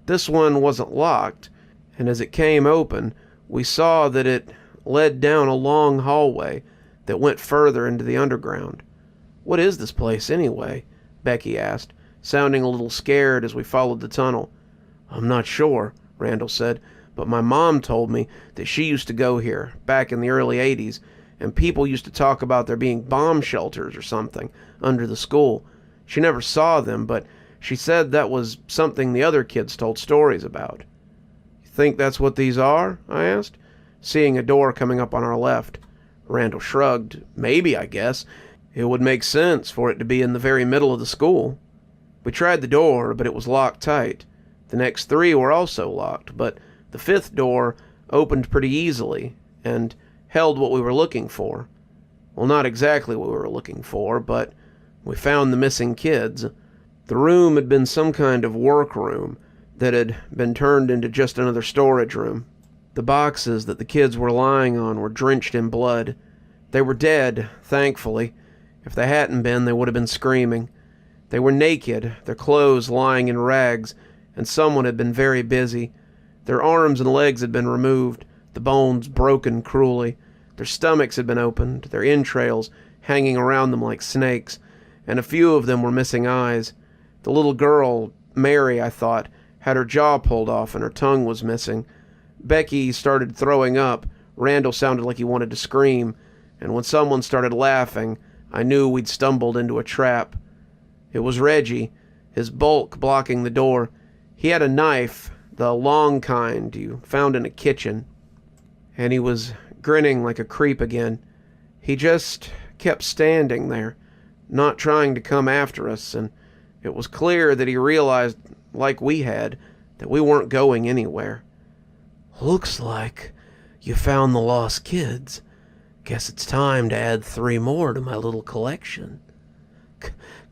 This one wasn't locked, and as it came open, we saw that it led down a long hallway that went further into the underground. "What is this place, anyway?" Becky asked, sounding a little scared as we followed the tunnel. "I'm not sure," Randall said, "but my mom told me that she used to go here, back in the early 80s, and people used to talk about there being bomb shelters or something under the school. She never saw them, but she said that was something the other kids told stories about." "You think that's what these are?" I asked, seeing a door coming up on our left. Randall shrugged. "Maybe, I guess. It would make sense for it to be in the very middle of the school." We tried the door, but it was locked tight. The next 3 were also locked, but the 5th door opened pretty easily and held what we were looking for. Well, not exactly what we were looking for, but we found the missing kids. The room had been some kind of workroom that had been turned into just another storage room. The boxes that the kids were lying on were drenched in blood. They were dead, thankfully. If they hadn't been, they would have been screaming. They were naked, their clothes lying in rags, and someone had been very busy. Their arms and legs had been removed, the bones broken cruelly. Their stomachs had been opened, their entrails hanging around them like snakes, and a few of them were missing eyes. The little girl, Mary, I thought, had her jaw pulled off and her tongue was missing. Becky started throwing up. Randall sounded like he wanted to scream, and when someone started laughing, I knew we'd stumbled into a trap. It was Reggie, his bulk blocking the door. He had a knife, the long kind you found in a kitchen, and he was grinning like a creep again. He just kept standing there, not trying to come after us, and it was clear that he realized, like we had, that we weren't going anywhere. "Looks like you found the lost kids. Guess it's time to add 3 more to my little collection."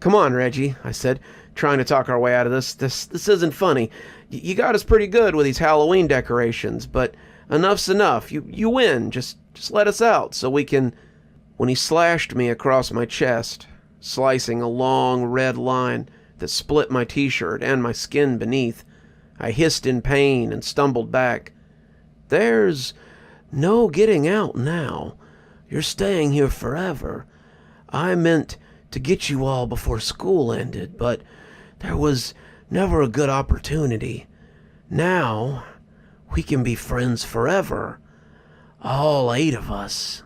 "Come on, Reggie," I said, trying to talk our way out of this. This isn't funny. You got us pretty good with these Halloween decorations, but enough's enough. You win. Just let us out so we can..." When he slashed me across my chest, slicing a long red line that split my t-shirt and my skin beneath, I hissed in pain and stumbled back. "There's no getting out now. You're staying here forever. I meant to get you all before school ended, but there was never a good opportunity. Now, we can be friends forever. All 8 of us."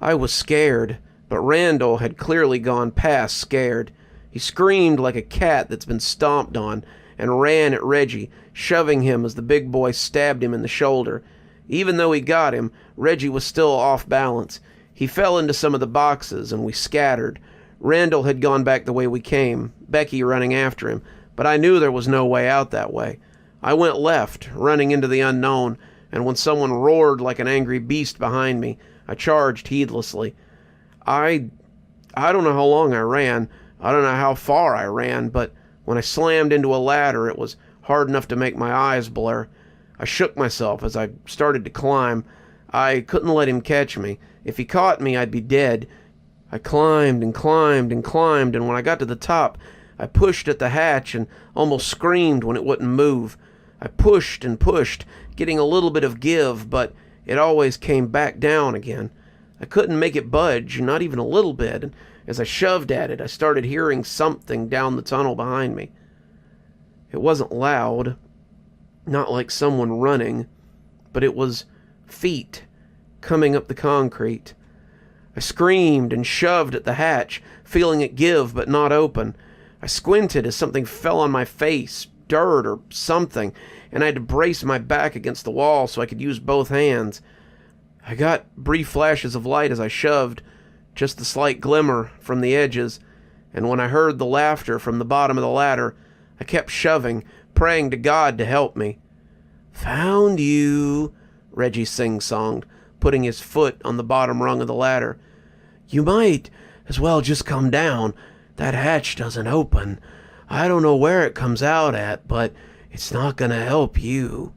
I was scared, but Randall had clearly gone past scared. He screamed like a cat that's been stomped on and ran at Reggie, shoving him as the big boy stabbed him in the shoulder. Even though he got him, Reggie was still off balance. He fell into some of the boxes, and we scattered. Randall had gone back the way we came, Becky running after him, but I knew there was no way out that way. I went left, running into the unknown, and when someone roared like an angry beast behind me, I charged heedlessly. I don't know how long I ran. I don't know how far I ran, but when I slammed into a ladder, it was hard enough to make my eyes blur. I shook myself as I started to climb. I couldn't let him catch me. If he caught me, I'd be dead. I climbed and climbed and climbed, and when I got to the top, I pushed at the hatch and almost screamed when it wouldn't move. I pushed and pushed, getting a little bit of give, but it always came back down again. I couldn't make it budge, not even a little bit, and as I shoved at it, I started hearing something down the tunnel behind me. It wasn't loud, not like someone running, but it was feet coming up the concrete. I screamed and shoved at the hatch, feeling it give but not open. I squinted as something fell on my face, dirt or something, and I had to brace my back against the wall so I could use both hands. I got brief flashes of light as I shoved, just the slight glimmer from the edges, and when I heard the laughter from the bottom of the ladder, I kept shoving, praying to God to help me. "Found you," Reggie sing-songed, putting his foot on the bottom rung of the ladder. "You might as well just come down. That hatch doesn't open. I don't know where it comes out at, but it's not gonna help you."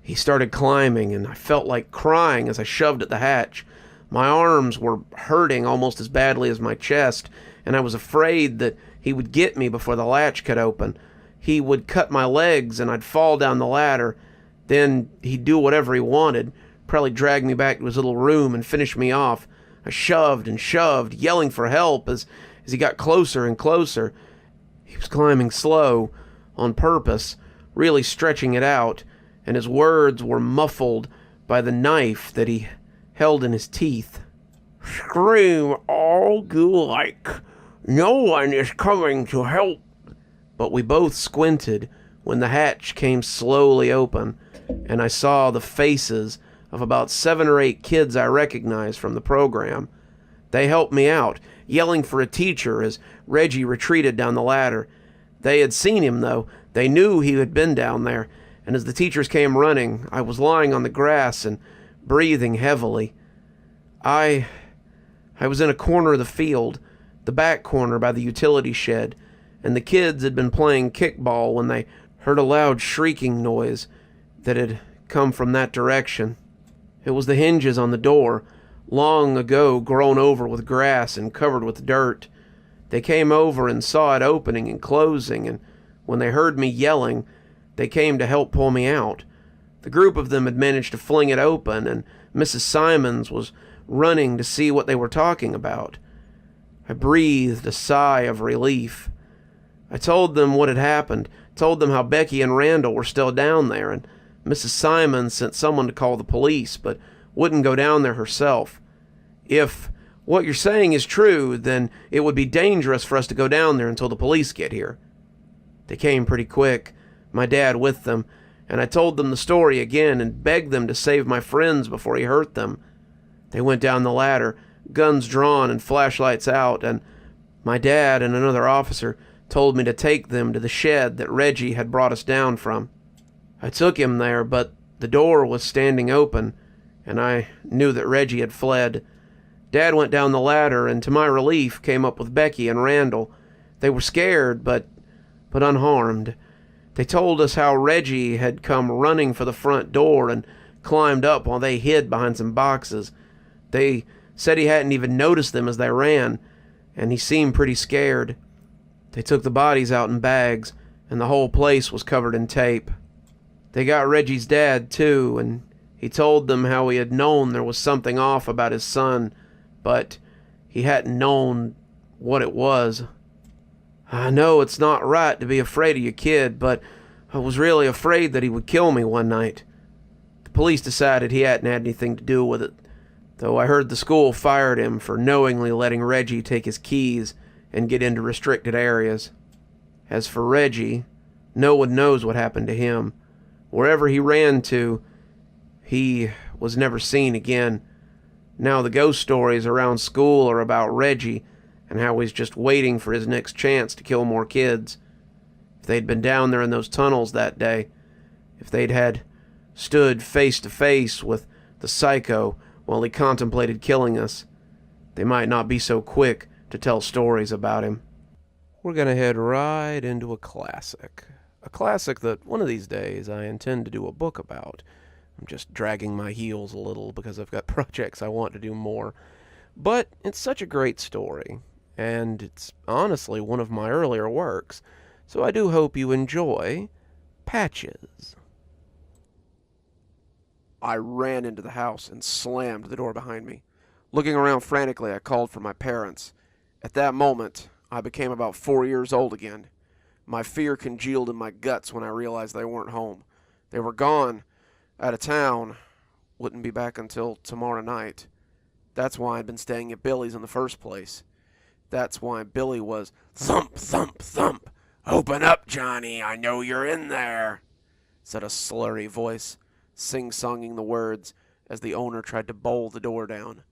He started climbing, and I felt like crying as I shoved at the hatch. My arms were hurting almost as badly as my chest, and I was afraid that he would get me before the latch could open. He would cut my legs, and I'd fall down the ladder. Then he'd do whatever he wanted, probably drag me back to his little room and finish me off. I shoved and shoved, yelling for help as he got closer and closer. He was climbing slow, on purpose, really stretching it out, and his words were muffled by the knife that he held in his teeth. "Scream all you like. No one is coming to help." But we both squinted when the hatch came slowly open, and I saw the faces of about 7 or 8 kids I recognized from the program. They helped me out, yelling for a teacher as Reggie retreated down the ladder. They had seen him, though. They knew he had been down there, and as the teachers came running, I was lying on the grass and breathing heavily. I was in a corner of the field, the back corner by the utility shed, and the kids had been playing kickball when they heard a loud shrieking noise that had come from that direction. It was the hinges on the door, long ago grown over with grass and covered with dirt. They came over and saw it opening and closing, and when they heard me yelling, they came to help pull me out. The group of them had managed to fling it open, and Mrs. Simons was running to see what they were talking about. I breathed a sigh of relief. I told them what had happened, told them how Becky and Randall were still down there, and Mrs. Simons sent someone to call the police, but wouldn't go down there herself. "If what you're saying is true, then it would be dangerous for us to go down there until the police get here." They came pretty quick, my dad with them, and I told them the story again and begged them to save my friends before he hurt them. They went down the ladder, guns drawn and flashlights out, and my dad and another officer told me to take them to the shed that Reggie had brought us down from. I took him there, but the door was standing open, and I knew that Reggie had fled. Dad went down the ladder, and to my relief came up with Becky and Randall. They were scared, but unharmed. They told us how Reggie had come running for the front door and climbed up while they hid behind some boxes. They said he hadn't even noticed them as they ran, and he seemed pretty scared. They took the bodies out in bags, and the whole place was covered in tape. They got Reggie's dad, too, and he told them how he had known there was something off about his son, but he hadn't known what it was. I know it's not right to be afraid of your kid, but I was really afraid that he would kill me one night. The police decided he hadn't had anything to do with it, though I heard the school fired him for knowingly letting Reggie take his keys and get into restricted areas. As for Reggie, no one knows what happened to him. Wherever he ran to, he was never seen again. Now the ghost stories around school are about Reggie and how he's just waiting for his next chance to kill more kids. If they'd been down there in those tunnels that day, if they'd had stood face to face with the psycho while he contemplated killing us, they might not be so quick to tell stories about him. We're going to head right into a classic. A classic that one of these days I intend to do a book about. I'm just dragging my heels a little because I've got projects I want to do more. But it's such a great story, and it's honestly one of my earlier works, so I do hope you enjoy Patches. I ran into the house and slammed the door behind me. Looking around frantically, I called for my parents. At that moment, I became about 4 years old again. My fear congealed in my guts when I realized they weren't home. They were gone, out of town, wouldn't be back until tomorrow night. That's why I'd been staying at Billy's in the first place. That's why Billy was thump, thump, thump. "Open up, Johnny, I know you're in there," said a slurry voice, sing-songing the words as the owner tried to bowl the door down.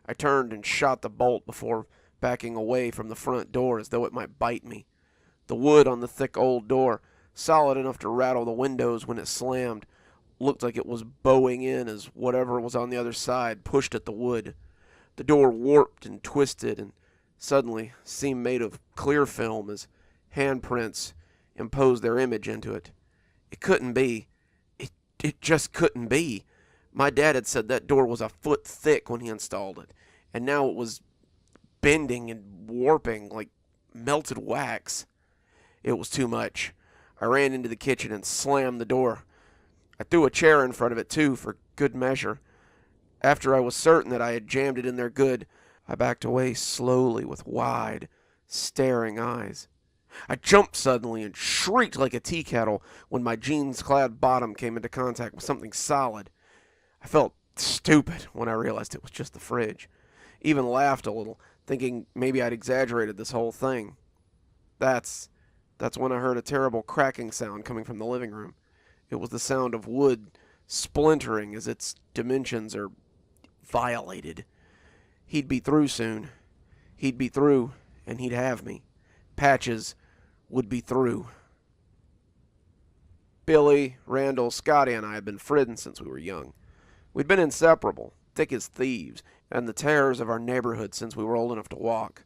I turned and shot the bolt before backing away from the front door as though it might bite me. The wood on the thick old door, solid enough to rattle the windows when it slammed, looked like it was bowing in as whatever was on the other side pushed at the wood. The door warped and twisted and suddenly seemed made of clear film as handprints imposed their image into it. It couldn't be. It just couldn't be. My dad had said that door was a foot thick when he installed it, and now it was bending and warping like melted wax. It was too much. I ran into the kitchen and slammed the door. I threw a chair in front of it, too, for good measure. After I was certain that I had jammed it in there good, I backed away slowly with wide, staring eyes. I jumped suddenly and shrieked like a tea kettle when my jeans-clad bottom came into contact with something solid. I felt stupid when I realized it was just the fridge. Even laughed a little, thinking maybe I'd exaggerated this whole thing. That's when I heard a terrible cracking sound coming from the living room. It was the sound of wood splintering as its dimensions are violated. He'd be through soon. He'd be through, and he'd have me. Patches would be through. Billy, Randall, Scotty, and I had been friends since we were young. We'd been inseparable, thick as thieves, and the terrors of our neighborhood since we were old enough to walk.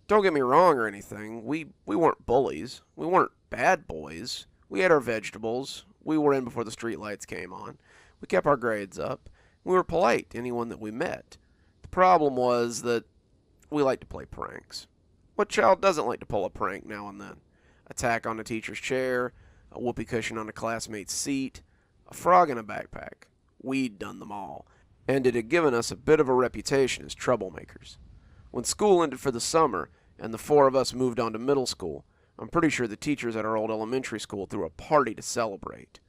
Don't get me wrong or anything. We weren't bullies. We weren't bad boys. We had our vegetables. We were in before the streetlights came on. We kept our grades up. We were polite to anyone that we met. The problem was that we liked to play pranks. What child doesn't like to pull a prank now and then? Attack on a teacher's chair, a whoopee cushion on a classmate's seat, a frog in a backpack. We'd done them all, and it had given us a bit of a reputation as troublemakers. When school ended for the summer, and the four of us moved on to middle school, I'm pretty sure the teachers at our old elementary school threw a party to celebrate.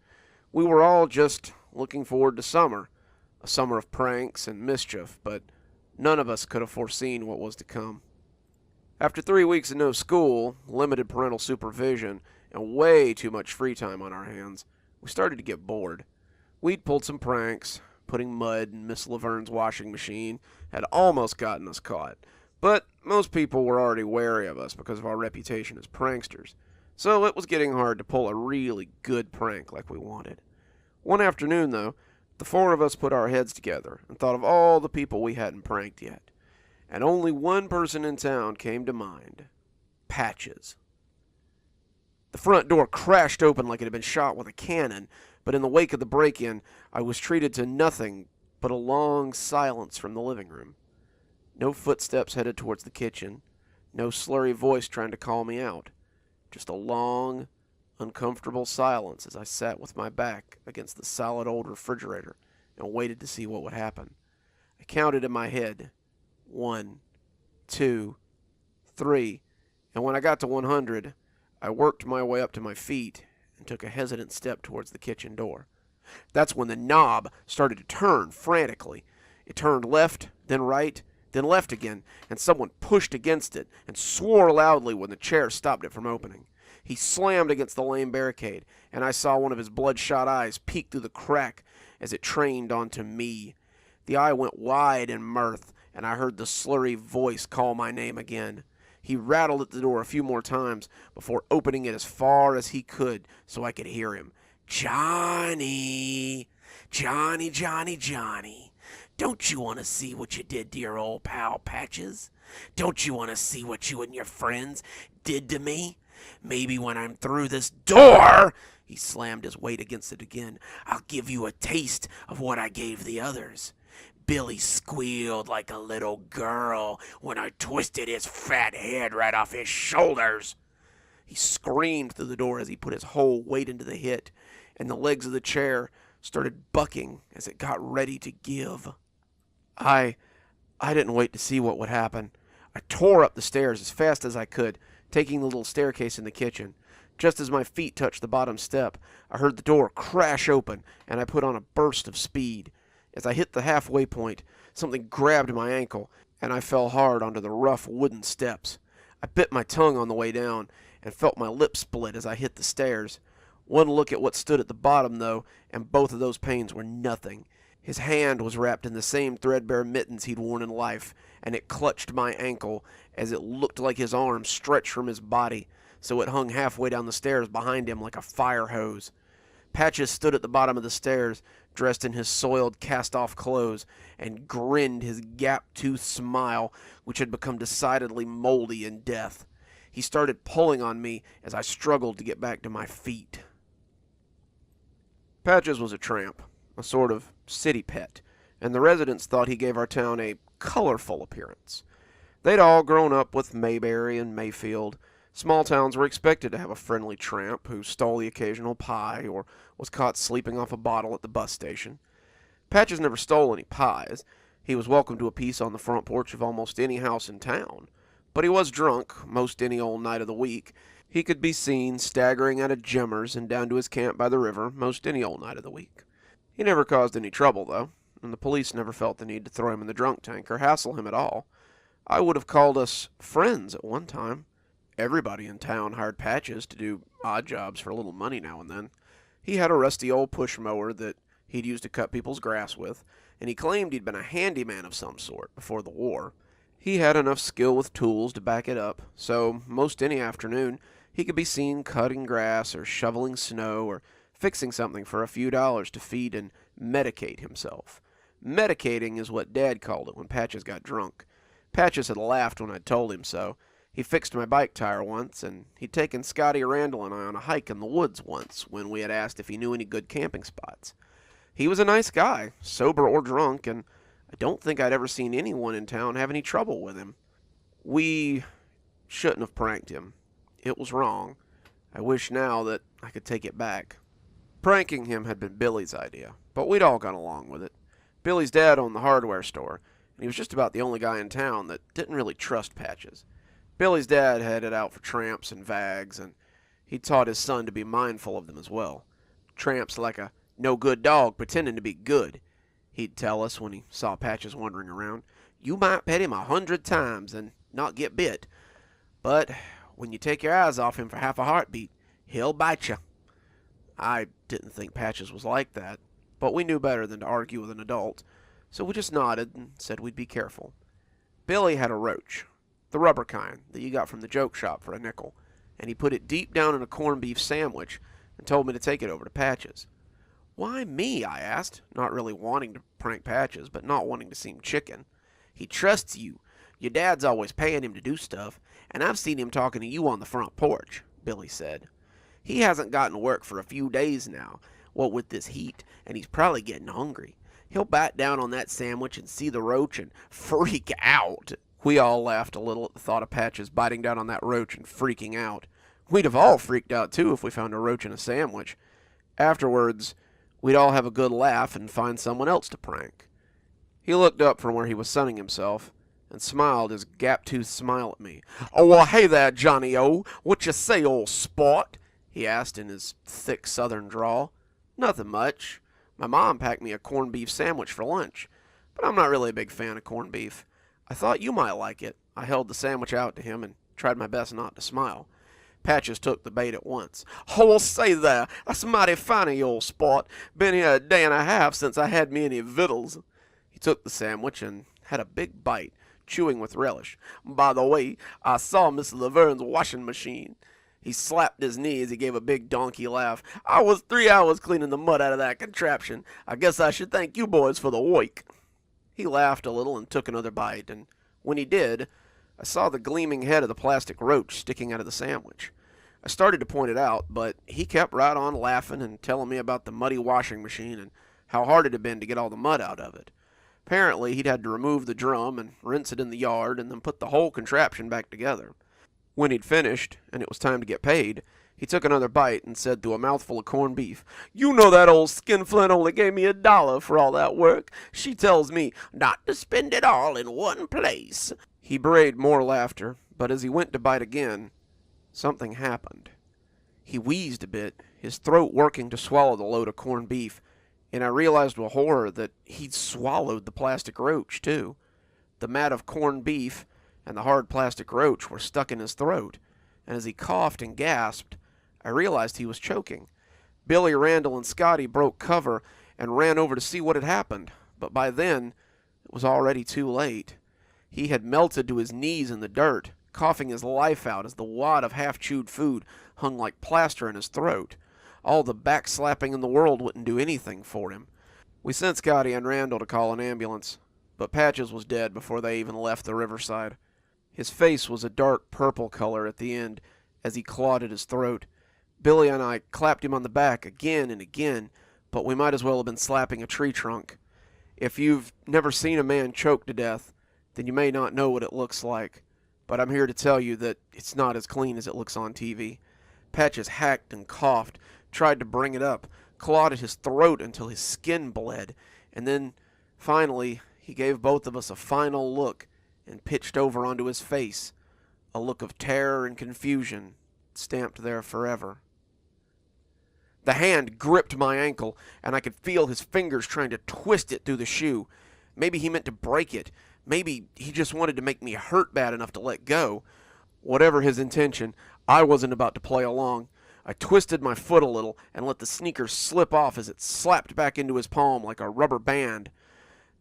We were all just looking forward to summer, a summer of pranks and mischief, but none of us could have foreseen what was to come. After 3 weeks of no school, limited parental supervision, and way too much free time on our hands, we started to get bored. We'd pulled some pranks. Putting mud in Miss Laverne's washing machine had almost gotten us caught, but most people were already wary of us because of our reputation as pranksters, so it was getting hard to pull a really good prank like we wanted. One afternoon, though, the four of us put our heads together and thought of all the people we hadn't pranked yet, and only one person in town came to mind: Patches. The front door crashed open like it had been shot with a cannon, but in the wake of the break-in, I was treated to nothing but a long silence from the living room. No footsteps headed towards the kitchen, no slurry voice trying to call me out. Just a long, uncomfortable silence as I sat with my back against the solid old refrigerator and waited to see what would happen. I counted in my head. 1, 2, 3, and when I got to 100, I worked my way up to my feet and took a hesitant step towards the kitchen door. That's when the knob started to turn frantically. It turned left, then right, then left again, and someone pushed against it and swore loudly when the chair stopped it from opening. He slammed against the lame barricade, and I saw one of his bloodshot eyes peek through the crack as it trained onto me. The eye went wide in mirth, and I heard the slurry voice call my name again. He rattled at the door a few more times before opening it as far as he could so I could hear him. Johnny! Johnny, Johnny, Johnny! Don't you want to see what you did to your old pal Patches? Don't you want to see what you and your friends did to me? Maybe when I'm through this door, he slammed his weight against it again, I'll give you a taste of what I gave the others. Billy squealed like a little girl when I twisted his fat head right off his shoulders. He screamed through the door as he put his whole weight into the hit, and the legs of the chair started bucking as it got ready to give. I didn't wait to see what would happen. I tore up the stairs as fast as I could, taking the little staircase in the kitchen. Just as my feet touched the bottom step, I heard the door crash open, and I put on a burst of speed. As I hit the halfway point, something grabbed my ankle, and I fell hard onto the rough wooden steps. I bit my tongue on the way down, and felt my lips split as I hit the stairs. One look at what stood at the bottom, though, and both of those pains were nothing. His hand was wrapped in the same threadbare mittens he'd worn in life, and it clutched my ankle as it looked like his arm stretched from his body, so it hung halfway down the stairs behind him like a fire hose. Patches stood at the bottom of the stairs, dressed in his soiled, cast-off clothes, and grinned his gap-toothed smile, which had become decidedly moldy in death. He started pulling on me as I struggled to get back to my feet. Patches was a tramp, a sort of city pet, and the residents thought he gave our town a colorful appearance. They'd all grown up with Mayberry and Mayfield. Small towns were expected to have a friendly tramp who stole the occasional pie or was caught sleeping off a bottle at the bus station. Patches never stole any pies. He was welcome to a piece on the front porch of almost any house in town. But he was drunk most any old night of the week. He could be seen staggering out of Jimmer's and down to his camp by the river most any old night of the week. He never caused any trouble, though, and the police never felt the need to throw him in the drunk tank or hassle him at all. I would have called us friends at one time. Everybody in town hired Patches to do odd jobs for a little money now and then. He had a rusty old push mower that he'd used to cut people's grass with, and he claimed he'd been a handyman of some sort before the war. He had enough skill with tools to back it up, so most any afternoon he could be seen cutting grass or shoveling snow or fixing something for a few dollars to feed and medicate himself. Medicating is what Dad called it when Patches got drunk. Patches had laughed when I'd told him so. He fixed my bike tire once, and he'd taken Scotty Randall and I on a hike in the woods once when we had asked if he knew any good camping spots. He was a nice guy, sober or drunk, and I don't think I'd ever seen anyone in town have any trouble with him. We shouldn't have pranked him. It was wrong. I wish now that I could take it back. Pranking him had been Billy's idea, but we'd all gone along with it. Billy's dad owned the hardware store, and he was just about the only guy in town that didn't really trust Patches. Billy's dad headed out for tramps and vags, and he taught his son to be mindful of them as well. Tramps like a no-good dog pretending to be good. He'd tell us when he saw Patches wandering around, "You might pet him 100 times and not get bit, but when you take your eyes off him for half a heartbeat, he'll bite you." I didn't think Patches was like that, but we knew better than to argue with an adult, so we just nodded and said we'd be careful. Billy had a roach, the rubber kind that you got from the joke shop for a nickel, and he put it deep down in a corned beef sandwich and told me to take it over to Patches. "Why me?" I asked, not really wanting to prank Patches, but not wanting to seem chicken. "He trusts you. Your dad's always paying him to do stuff, and I've seen him talking to you on the front porch," Billy said. "He hasn't gotten work for a few days now, what with this heat, and he's probably getting hungry. He'll bite down on that sandwich and see the roach and freak out." We all laughed a little at the thought of Patches biting down on that roach and freaking out. We'd have all freaked out, too, if we found a roach in a sandwich. Afterwards, we'd all have a good laugh and find someone else to prank. He looked up from where he was sunning himself and smiled his gap-toothed smile at me. "Oh, well, hey there, Johnny-O. What you say, old sport?" he asked in his thick southern drawl. "Nothing much. My mom packed me a corned beef sandwich for lunch, but I'm not really a big fan of corned beef. I thought you might like it." I held the sandwich out to him and tried my best not to smile. Patches took the bait at once. "Oh, well, say there, that's mighty fine of you, old sport. Been here a day and a half since I had me any victuals." He He took the sandwich and had a big bite, chewing with relish. "By the way, I saw Miss Laverne's washing machine." He slapped his knee as he gave a big donkey laugh. "I was 3 hours cleaning the mud out of that contraption. I guess I should thank you boys for the work." He laughed a little and took another bite, and when he did, I saw the gleaming head of the plastic roach sticking out of the sandwich. I started to point it out, but he kept right on laughing and telling me about the muddy washing machine and how hard it had been to get all the mud out of it. Apparently, he'd had to remove the drum and rinse it in the yard and then put the whole contraption back together. When he'd finished, and it was time to get paid, he took another bite and said through a mouthful of corned beef, "You know that old skinflint only gave me $1 for all that work. She tells me not to spend it all in one place." He brayed more laughter, but as he went to bite again, something happened. He wheezed a bit, his throat working to swallow the load of corned beef, and I realized with horror that he'd swallowed the plastic roach, too. The mat of corned beef and the hard plastic roach were stuck in his throat, and as he coughed and gasped, I realized he was choking. Billy, Randall, and Scotty broke cover and ran over to see what had happened, but by then it was already too late. He had melted to his knees in the dirt, coughing his life out as the wad of half-chewed food hung like plaster in his throat. All the backslapping in the world wouldn't do anything for him. We sent Scotty and Randall to call an ambulance, but Patches was dead before they even left the riverside. His face was a dark purple color at the end as he clawed at his throat. Billy and I clapped him on the back again and again, but we might as well have been slapping a tree trunk. If you've never seen a man choke to death, then you may not know what it looks like. But I'm here to tell you that it's not as clean as it looks on TV. Patches hacked and coughed, tried to bring it up, clawed at his throat until his skin bled, and then, finally, he gave both of us a final look and pitched over onto his face, a look of terror and confusion stamped there forever. The hand gripped my ankle, and I could feel his fingers trying to twist it through the shoe. Maybe he meant to break it. Maybe he just wanted to make me hurt bad enough to let go. Whatever his intention, I wasn't about to play along. I twisted my foot a little and let the sneaker slip off as it slapped back into his palm like a rubber band.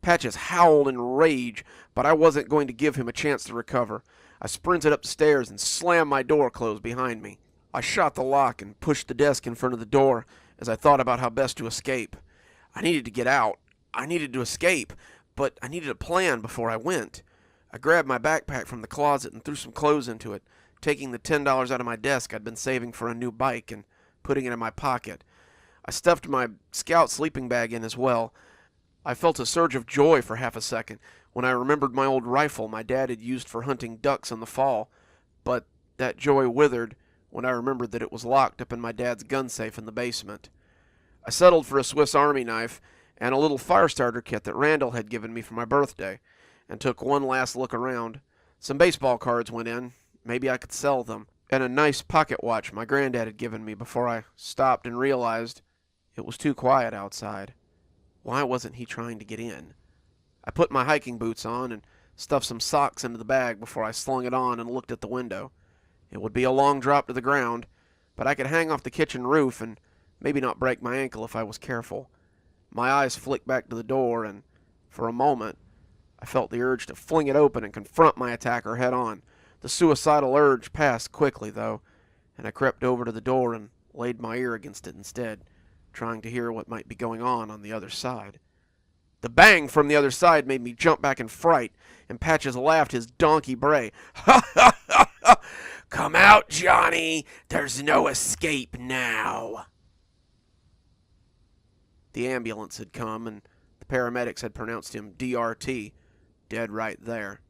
Patches howled in rage, but I wasn't going to give him a chance to recover. I sprinted up the stairs and slammed my door closed behind me. I shot the lock and pushed the desk in front of the door as I thought about how best to escape. I needed to get out. I needed to escape, but I needed a plan before I went. I grabbed my backpack from the closet and threw some clothes into it, taking the $10 out of my desk I'd been saving for a new bike and putting it in my pocket. I stuffed my scout sleeping bag in as well. I felt a surge of joy for half a second when I remembered my old rifle my dad had used for hunting ducks in the fall, but that joy withered when I remembered that it was locked up in my dad's gun safe in the basement. I settled for a Swiss Army knife and a little fire starter kit that Randall had given me for my birthday, and took one last look around. Some baseball cards went in, maybe I could sell them, and a nice pocket watch my granddad had given me before I stopped and realized it was too quiet outside. Why wasn't he trying to get in? I put my hiking boots on and stuffed some socks into the bag before I slung it on and looked at the window. It would be a long drop to the ground, but I could hang off the kitchen roof and maybe not break my ankle if I was careful. My eyes flicked back to the door, and for a moment, I felt the urge to fling it open and confront my attacker head on. The suicidal urge passed quickly, though, and I crept over to the door and laid my ear against it instead, trying to hear what might be going on the other side. The bang from the other side made me jump back in fright, and Patches laughed his donkey bray. "Ha ha ha ha! Come out, Johnny! There's no escape now!" The ambulance had come, and the paramedics had pronounced him DRT, dead right there.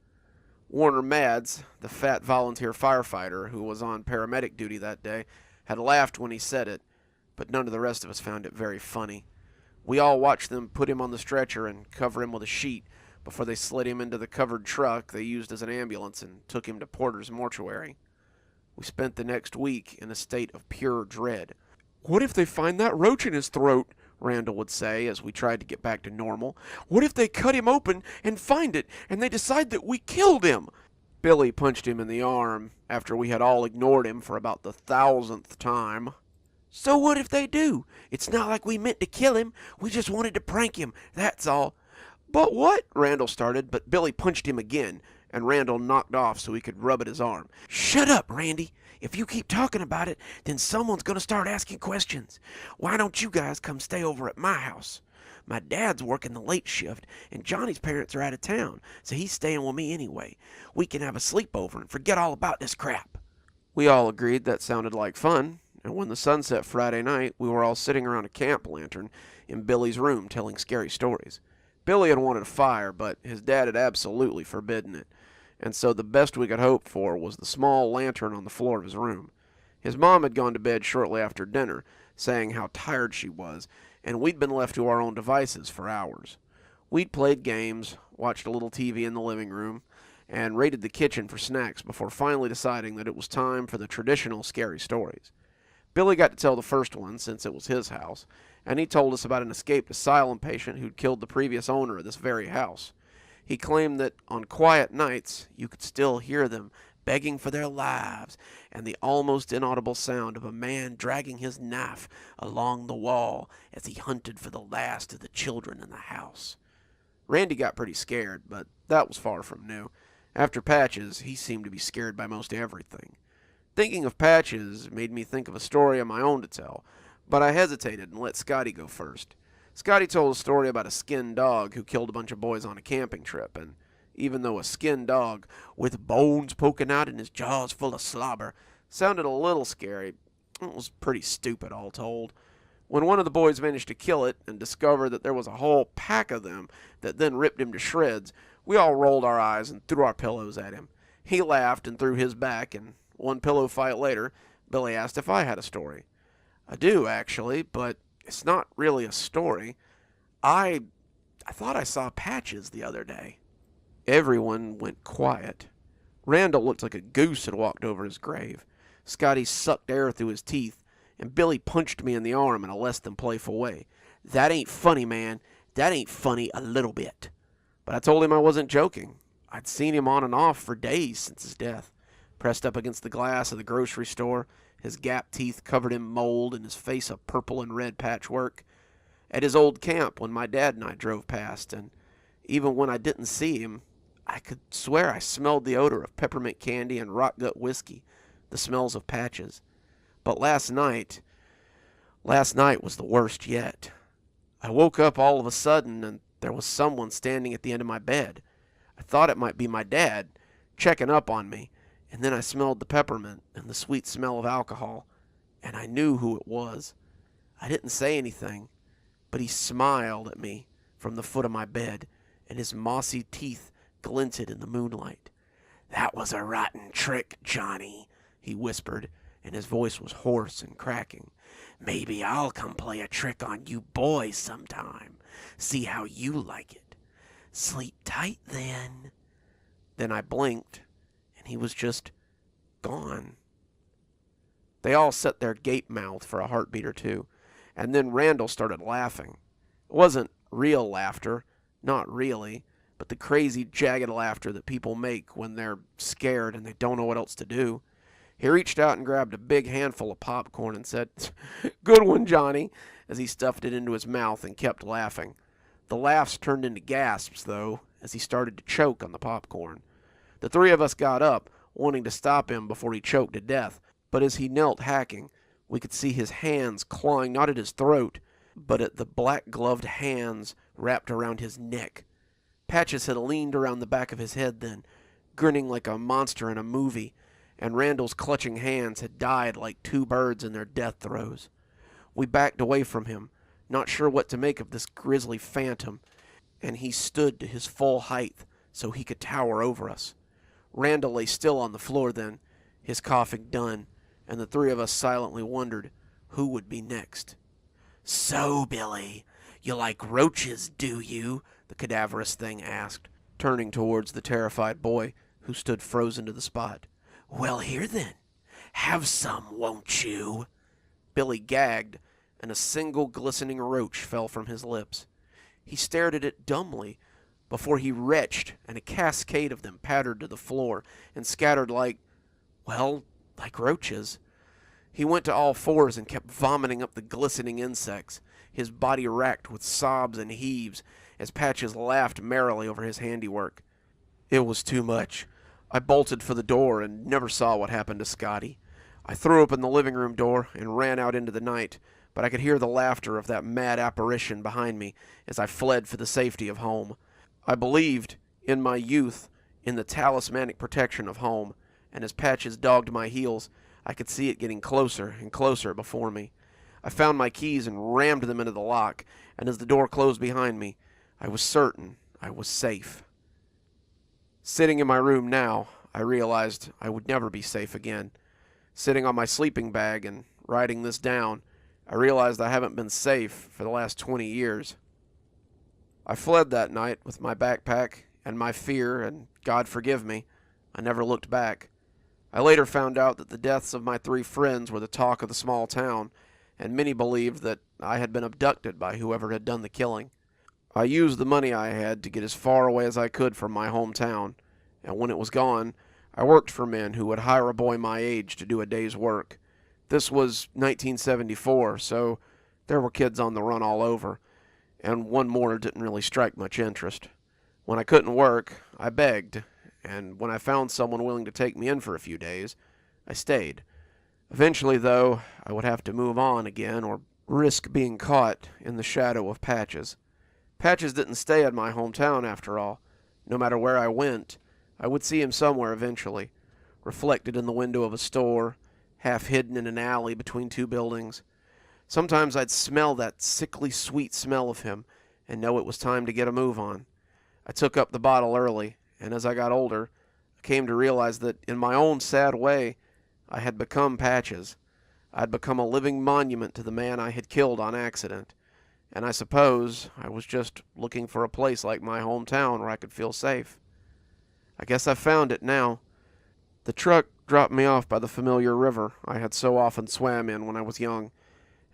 Warner Mads, the fat volunteer firefighter who was on paramedic duty that day, had laughed when he said it, but none of the rest of us found it very funny. We all watched them put him on the stretcher and cover him with a sheet before they slid him into the covered truck they used as an ambulance and took him to Porter's mortuary. We spent the next week in a state of pure dread. "What if they find that roach in his throat?" Randall would say as we tried to get back to normal. "What if they cut him open and find it, and they decide that we killed him?" Billy punched him in the arm after we had all ignored him for about the 1,000th time. "So what if they do? It's not like we meant to kill him. We just wanted to prank him, that's all." "But what?" Randall started, but Billy punched him again, and Randall knocked off so he could rub at his arm. "Shut up, Randy. If you keep talking about it, then someone's going to start asking questions. Why don't you guys come stay over at my house? My dad's working the late shift, and Johnny's parents are out of town, so he's staying with me anyway. We can have a sleepover and forget all about this crap." We all agreed that sounded like fun, and when the sun set Friday night, we were all sitting around a camp lantern in Billy's room telling scary stories. Billy had wanted a fire, but his dad had absolutely forbidden it, and so the best we could hope for was the small lantern on the floor of his room. His mom had gone to bed shortly after dinner, saying how tired she was, and we'd been left to our own devices for hours. We'd played games, watched a little TV in the living room, and raided the kitchen for snacks before finally deciding that it was time for the traditional scary stories. Billy got to tell the first one since it was his house, and he told us about an escaped asylum patient who'd killed the previous owner of this very house. He claimed that on quiet nights you could still hear them begging for their lives, and the almost inaudible sound of a man dragging his knife along the wall as he hunted for the last of the children in the house. Randy got pretty scared, but that was far from new. After Patches, he seemed to be scared by most everything. Thinking of Patches made me think of a story of my own to tell, but I hesitated and let Scotty go first. Scotty told a story about a skinned dog who killed a bunch of boys on a camping trip, and even though a skinned dog, with bones poking out and his jaws full of slobber, sounded a little scary, it was pretty stupid all told. When one of the boys managed to kill it and discovered that there was a whole pack of them that then ripped him to shreds, we all rolled our eyes and threw our pillows at him. He laughed and threw his back, and one pillow fight later, Billy asked if I had a story. "I do, actually, but it's not really a story. I thought I saw Patches the other day." Everyone went quiet. Randall looked like a goose had walked over his grave. Scotty sucked air through his teeth, and Billy punched me in the arm in a less than playful way. "That ain't funny, man. That ain't funny a little bit." But I told him I wasn't joking. I'd seen him on and off for days since his death. Pressed up against the glass of the grocery store, his gap teeth covered in mold and his face a purple and red patchwork. At his old camp when my dad and I drove past, and even when I didn't see him, I could swear I smelled the odor of peppermint candy and rock gut whiskey, the smells of Patches. But last night was the worst yet. I woke up all of a sudden, and there was someone standing at the end of my bed. I thought it might be my dad, checking up on me, and then I smelled the peppermint and the sweet smell of alcohol, and I knew who it was. I didn't say anything, but he smiled at me from the foot of my bed, and his mossy teeth glinted in the moonlight. "That was a rotten trick, Johnny," he whispered, and his voice was hoarse and cracking. "Maybe I'll come play a trick on you boys sometime. See how you like it. Sleep tight then." Then I blinked, and he was just gone. They all sat there gape-mouthed for a heartbeat or two, and then Randall started laughing. It wasn't real laughter, not really, but the crazy, jagged laughter that people make when they're scared and they don't know what else to do. He reached out and grabbed a big handful of popcorn and said, "Good one, Johnny," as he stuffed it into his mouth and kept laughing. The laughs turned into gasps, though, as he started to choke on the popcorn. The three of us got up, wanting to stop him before he choked to death, but as he knelt hacking, we could see his hands clawing not at his throat, but at the black-gloved hands wrapped around his neck. Patches had leaned around the back of his head then, grinning like a monster in a movie, and Randall's clutching hands had died like two birds in their death throes. We backed away from him, not sure what to make of this grisly phantom, and he stood to his full height so he could tower over us. Randall lay still on the floor then, his coughing done, and the three of us silently wondered who would be next. "So, Billy, you like roaches, do you?" the cadaverous thing asked, turning towards the terrified boy, who stood frozen to the spot. "Well, here then. Have some, won't you?" Billy gagged, and a single glistening roach fell from his lips. He stared at it dumbly before he retched, and a cascade of them pattered to the floor and scattered like roaches. He went to all fours and kept vomiting up the glistening insects, his body racked with sobs and heaves, as Patches laughed merrily over his handiwork. It was too much. I bolted for the door and never saw what happened to Scotty. I threw open the living room door and ran out into the night, but I could hear the laughter of that mad apparition behind me as I fled for the safety of home. I believed, in my youth, in the talismanic protection of home, and as Patches dogged my heels, I could see it getting closer and closer before me. I found my keys and rammed them into the lock, and as the door closed behind me, I was certain I was safe. Sitting in my room now, I realized I would never be safe again. Sitting on my sleeping bag and writing this down, I realized I haven't been safe for the last 20 years. I fled that night with my backpack and my fear, and God forgive me, I never looked back. I later found out that the deaths of my 3 friends were the talk of the small town, and many believed that I had been abducted by whoever had done the killing. I used the money I had to get as far away as I could from my hometown, and when it was gone, I worked for men who would hire a boy my age to do a day's work. This was 1974, so there were kids on the run all over, and one more didn't really strike much interest. When I couldn't work, I begged, and when I found someone willing to take me in for a few days, I stayed. Eventually, though, I would have to move on again or risk being caught in the shadow of Patches. Patches didn't stay in my hometown after all. No matter where I went, I would see him somewhere eventually, reflected in the window of a store, half hidden in an alley between 2 buildings. Sometimes I'd smell that sickly sweet smell of him and know it was time to get a move on. I took up the bottle early, and as I got older, I came to realize that in my own sad way, I had become Patches. I had become a living monument to the man I had killed on accident, and I suppose I was just looking for a place like my hometown where I could feel safe. I guess I've found it now. The truck dropped me off by the familiar river I had so often swam in when I was young,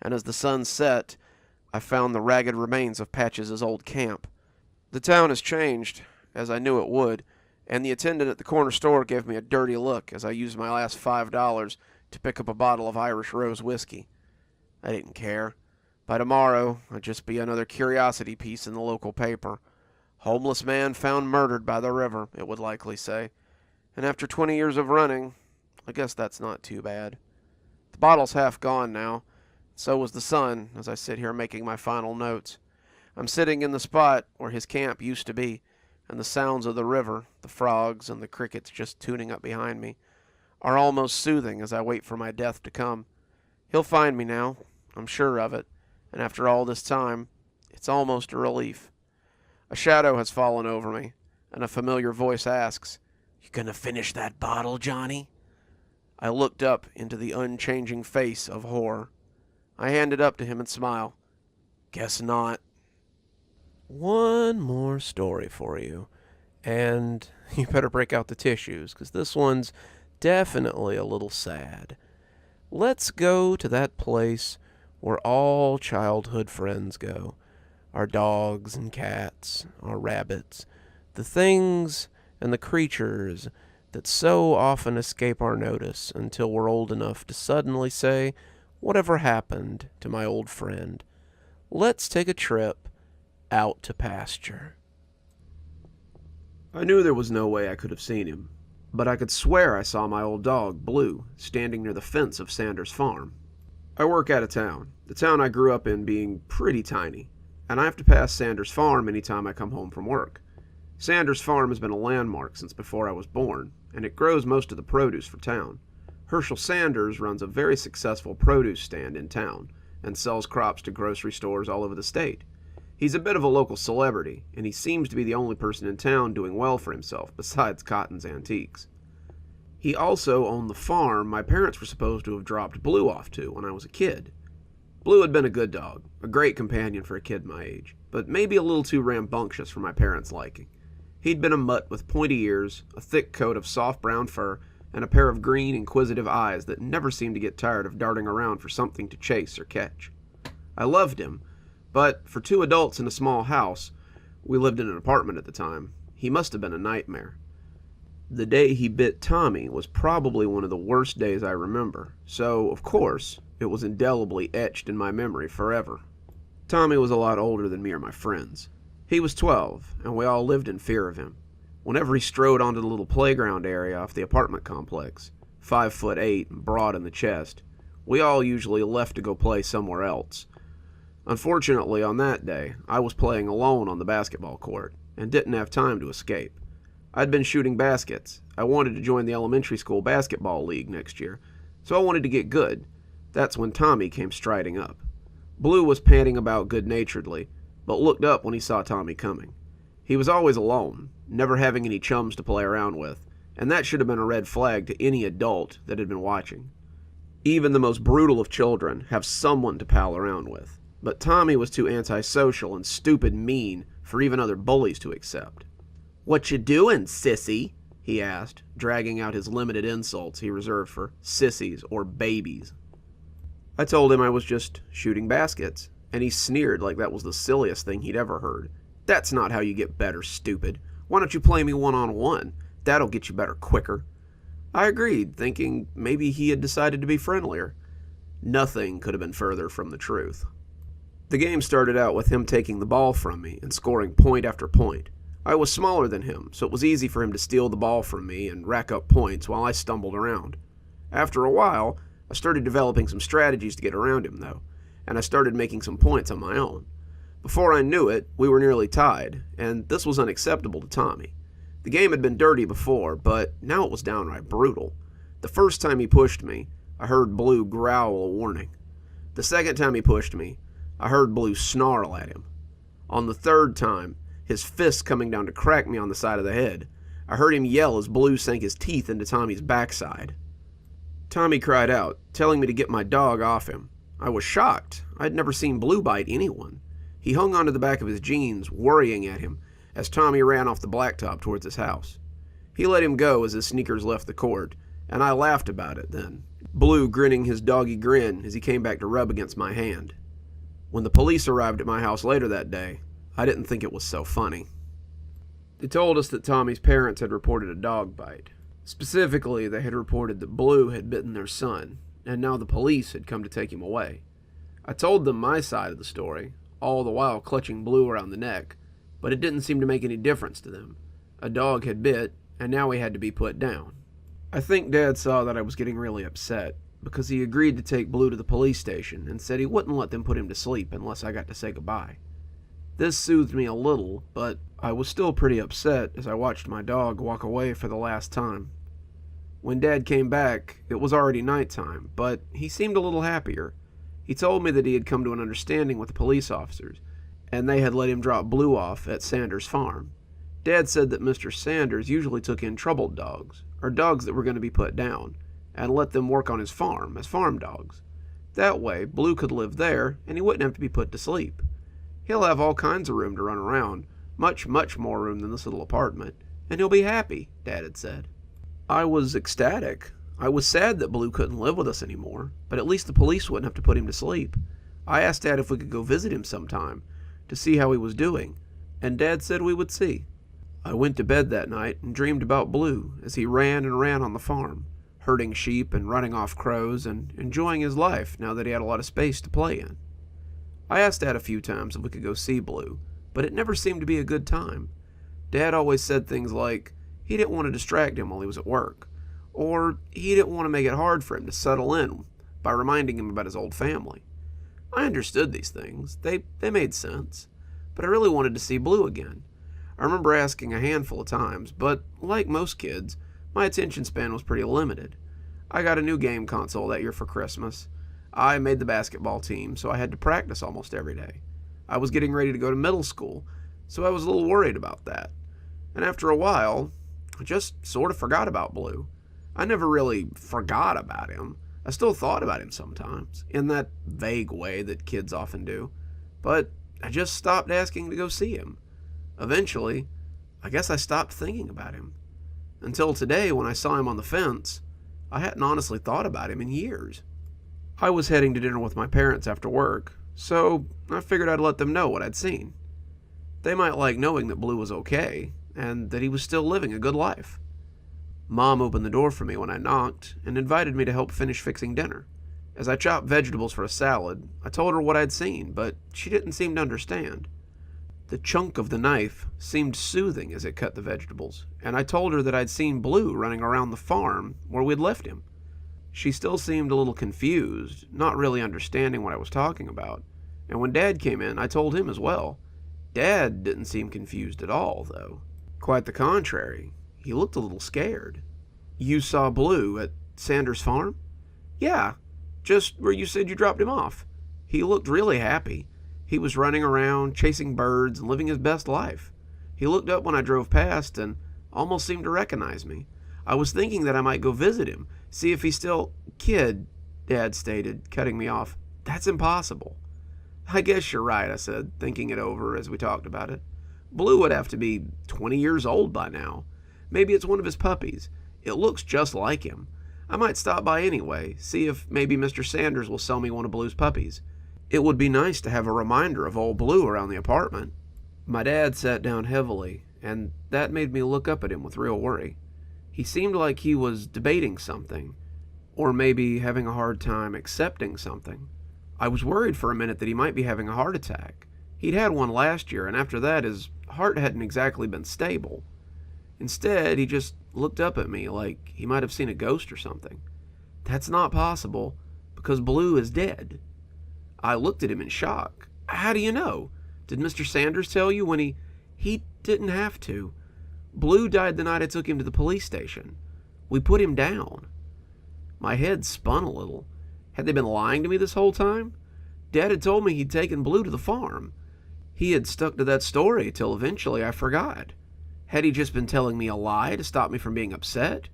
and as the sun set, I found the ragged remains of Patches' old camp. The town has changed, as I knew it would, and the attendant at the corner store gave me a dirty look as I used my last $5 to pick up a bottle of Irish Rose whiskey. I didn't care. By tomorrow, I'd just be another curiosity piece in the local paper. Homeless man found murdered by the river, it would likely say. And after 20 years of running, I guess that's not too bad. The bottle's half gone now. So was the sun, as I sit here making my final notes. I'm sitting in the spot where his camp used to be, and the sounds of the river, the frogs, and the crickets just tuning up behind me, are almost soothing as I wait for my death to come. He'll find me now, I'm sure of it, and after all this time, it's almost a relief. A shadow has fallen over me, and a familiar voice asks, "You gonna finish that bottle, Johnny?" I looked up into the unchanging face of horror. I hand it up to him and smile. "Guess not." One more story for you. And you better break out the tissues, because this one's definitely a little sad. Let's go to that place where all childhood friends go. Our dogs and cats, our rabbits, the things and the creatures that so often escape our notice until we're old enough to suddenly say, "Whatever happened to my old friend?" Let's take a trip out to Pasture. I knew there was no way I could have seen him, but I could swear I saw my old dog, Blue, standing near the fence of Sanders' farm. I work out of town, the town I grew up in being pretty tiny, and I have to pass Sanders' farm anytime I come home from work. Sanders' farm has been a landmark since before I was born, and it grows most of the produce for town. Herschel Sanders runs a very successful produce stand in town and sells crops to grocery stores all over the state. He's a bit of a local celebrity, and he seems to be the only person in town doing well for himself besides Cotton's Antiques. He also owned the farm my parents were supposed to have dropped Blue off to when I was a kid. Blue had been a good dog, a great companion for a kid my age, but maybe a little too rambunctious for my parents' liking. He'd been a mutt with pointy ears, a thick coat of soft brown fur, and a pair of green, inquisitive eyes that never seemed to get tired of darting around for something to chase or catch. I loved him, but for two adults in a small house, we lived in an apartment at the time, he must have been a nightmare. The day he bit Tommy was probably one of the worst days I remember, so, of course, it was indelibly etched in my memory forever. Tommy was a lot older than me or my friends. He was 12, and we all lived in fear of him. Whenever he strode onto the little playground area off the apartment complex, 5'8" and broad in the chest, we all usually left to go play somewhere else. Unfortunately, on that day, I was playing alone on the basketball court and didn't have time to escape. I'd been shooting baskets. I wanted to join the elementary school basketball league next year, so I wanted to get good. That's when Tommy came striding up. Blue was panting about good-naturedly, but looked up when he saw Tommy coming. He was always alone, never having any chums to play around with, and that should have been a red flag to any adult that had been watching. Even the most brutal of children have someone to pal around with, but Tommy was too antisocial and stupid mean for even other bullies to accept. "What you doing, sissy?" he asked, dragging out his limited insults he reserved for sissies or babies. I told him I was just shooting baskets, and he sneered like that was the silliest thing he'd ever heard. "That's not how you get better, stupid. Why don't you play me one-on-one? That'll get you better quicker." I agreed, thinking maybe he had decided to be friendlier. Nothing could have been further from the truth. The game started out with him taking the ball from me and scoring point after point. I was smaller than him, so it was easy for him to steal the ball from me and rack up points while I stumbled around. After a while, I started developing some strategies to get around him, though, and I started making some points on my own. Before I knew it, we were nearly tied, and this was unacceptable to Tommy. The game had been dirty before, but now it was downright brutal. The first time he pushed me, I heard Blue growl a warning. The second time he pushed me, I heard Blue snarl at him. On the third time, his fist coming down to crack me on the side of the head, I heard him yell as Blue sank his teeth into Tommy's backside. Tommy cried out, telling me to get my dog off him. I was shocked. I'd never seen Blue bite anyone. He hung onto the back of his jeans, worrying at him, as Tommy ran off the blacktop towards his house. He let him go as his sneakers left the court, and I laughed about it then, Blue grinning his doggy grin as he came back to rub against my hand. When the police arrived at my house later that day, I didn't think it was so funny. They told us that Tommy's parents had reported a dog bite. Specifically, they had reported that Blue had bitten their son, and now the police had come to take him away. I told them my side of the story, all the while clutching Blue around the neck, but it didn't seem to make any difference to them. A dog had bit, and now he had to be put down. I think Dad saw that I was getting really upset, because he agreed to take Blue to the police station and said he wouldn't let them put him to sleep unless I got to say goodbye. This soothed me a little, but I was still pretty upset as I watched my dog walk away for the last time. When Dad came back, it was already nighttime, but he seemed a little happier. He told me that he had come to an understanding with the police officers, and they had let him drop Blue off at Sanders' farm. Dad said that Mr. Sanders usually took in troubled dogs, or dogs that were going to be put down, and let them work on his farm as farm dogs. That way, Blue could live there, and he wouldn't have to be put to sleep. He'll have all kinds of room to run around, much, much more room than this little apartment, and he'll be happy, Dad had said. I was ecstatic. I was sad that Blue couldn't live with us anymore, but at least the police wouldn't have to put him to sleep. I asked Dad if we could go visit him sometime, to see how he was doing, and Dad said we would see. I went to bed that night and dreamed about Blue as he ran and ran on the farm, herding sheep and running off crows and enjoying his life now that he had a lot of space to play in. I asked Dad a few times if we could go see Blue, but it never seemed to be a good time. Dad always said things like he didn't want to distract him while he was at work, or he didn't want to make it hard for him to settle in by reminding him about his old family. I understood these things. They made sense, but I really wanted to see Blue again. I remember asking a handful of times, but like most kids, my attention span was pretty limited. I got a new game console that year for Christmas. I made the basketball team, so I had to practice almost every day. I was getting ready to go to middle school, so I was a little worried about that. And after a while, I just sort of forgot about Blue. I never really forgot about him. I still thought about him sometimes, in that vague way that kids often do. But I just stopped asking to go see him. Eventually, I guess I stopped thinking about him. Until today, when I saw him on the fence, I hadn't honestly thought about him in years. I was heading to dinner with my parents after work, so I figured I'd let them know what I'd seen. They might like knowing that Blue was okay, and that he was still living a good life. Mom opened the door for me when I knocked, and invited me to help finish fixing dinner. As I chopped vegetables for a salad, I told her what I'd seen, but she didn't seem to understand. The chunk of the knife seemed soothing as it cut the vegetables, and I told her that I'd seen Blue running around the farm where we'd left him. She still seemed a little confused, not really understanding what I was talking about, and when Dad came in, I told him as well. Dad didn't seem confused at all, though. Quite the contrary. He looked a little scared. You saw Blue at Sanders' farm? Yeah, just where you said you dropped him off. He looked really happy. He was running around, chasing birds, and living his best life. He looked up when I drove past and almost seemed to recognize me. I was thinking that I might go visit him, see if he's still... Kid, Dad stated, cutting me off. That's impossible. I guess you're right, I said, thinking it over as we talked about it. Blue would have to be 20 years old by now. Maybe it's one of his puppies. It looks just like him. I might stop by anyway, see if maybe Mr. Sanders will sell me one of Blue's puppies. It would be nice to have a reminder of old Blue around the apartment. My dad sat down heavily, and that made me look up at him with real worry. He seemed like he was debating something, or maybe having a hard time accepting something. I was worried for a minute that he might be having a heart attack. He'd had one last year, and after that his heart hadn't exactly been stable. Instead, he just looked up at me like he might have seen a ghost or something. That's not possible, because Blue is dead. I looked at him in shock. How do you know? Did Mr. Sanders tell you when He didn't have to. Blue died the night I took him to the police station. We put him down. My head spun a little. Had they been lying to me this whole time? Dad had told me he'd taken Blue to the farm. He had stuck to that story till eventually I forgot. Had he just been telling me a lie to stop me from being upset?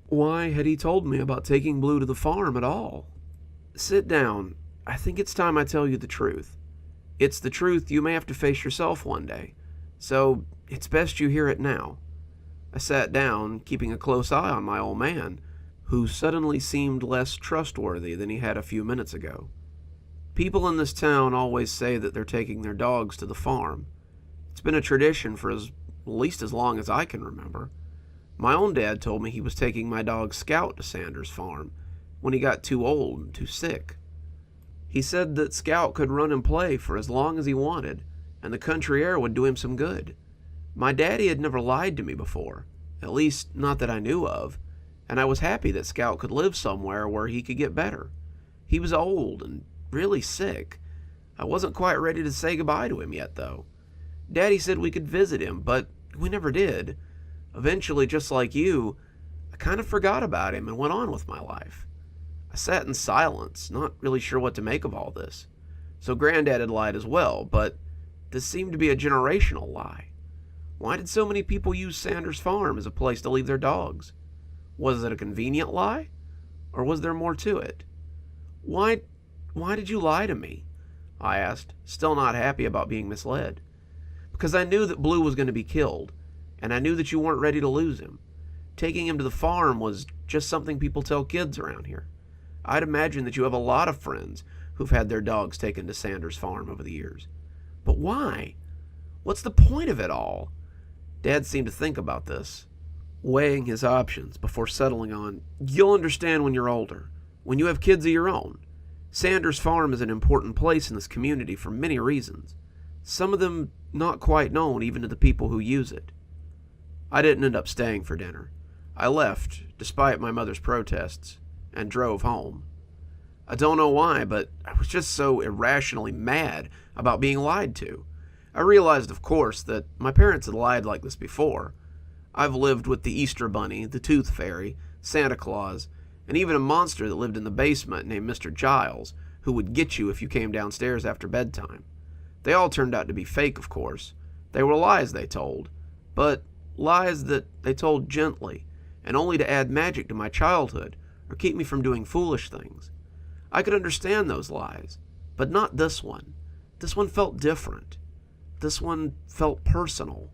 Why had he told me about taking Blue to the farm at all? Sit down. I think it's time I tell you the truth. It's the truth you may have to face yourself one day, so it's best you hear it now. I sat down, keeping a close eye on my old man, who suddenly seemed less trustworthy than he had a few minutes ago. People in this town always say that they're taking their dogs to the farm. It's been a tradition for at least as long as I can remember. My own dad told me he was taking my dog Scout to Sanders' farm when he got too old and too sick. He said that Scout could run and play for as long as he wanted, and the country air would do him some good. My daddy had never lied to me before, at least not that I knew of, and I was happy that Scout could live somewhere where he could get better. He was old and really sick. I wasn't quite ready to say goodbye to him yet, though. Daddy said we could visit him, but we never did. Eventually, just like you, I kind of forgot about him and went on with my life. I sat in silence, not really sure what to make of all this. So Granddad had lied as well, but this seemed to be a generational lie. Why did so many people use Sanders' farm as a place to leave their dogs? Was it a convenient lie? Or was there more to it? Why did you lie to me? I asked, still not happy about being misled. Because I knew that Blue was going to be killed, and I knew that you weren't ready to lose him. Taking him to the farm was just something people tell kids around here. I'd imagine that you have a lot of friends who've had their dogs taken to Sanders' farm over the years. But why? What's the point of it all? Dad seemed to think about this, weighing his options before settling on, you'll understand when you're older, when you have kids of your own. Sanders' farm is an important place in this community for many reasons, some of them not quite known even to the people who use it. I didn't end up staying for dinner. I left, despite my mother's protests, and drove home. I don't know why, but I was just so irrationally mad about being lied to. I realized, of course, that my parents had lied like this before. I've lived with the Easter Bunny, the Tooth Fairy, Santa Claus, and even a monster that lived in the basement named Mr. Giles, who would get you if you came downstairs after bedtime. They all turned out to be fake, of course. They were lies they told, but lies that they told gently, and only to add magic to my childhood or keep me from doing foolish things. I could understand those lies, but not this one. This one felt different. This one felt personal.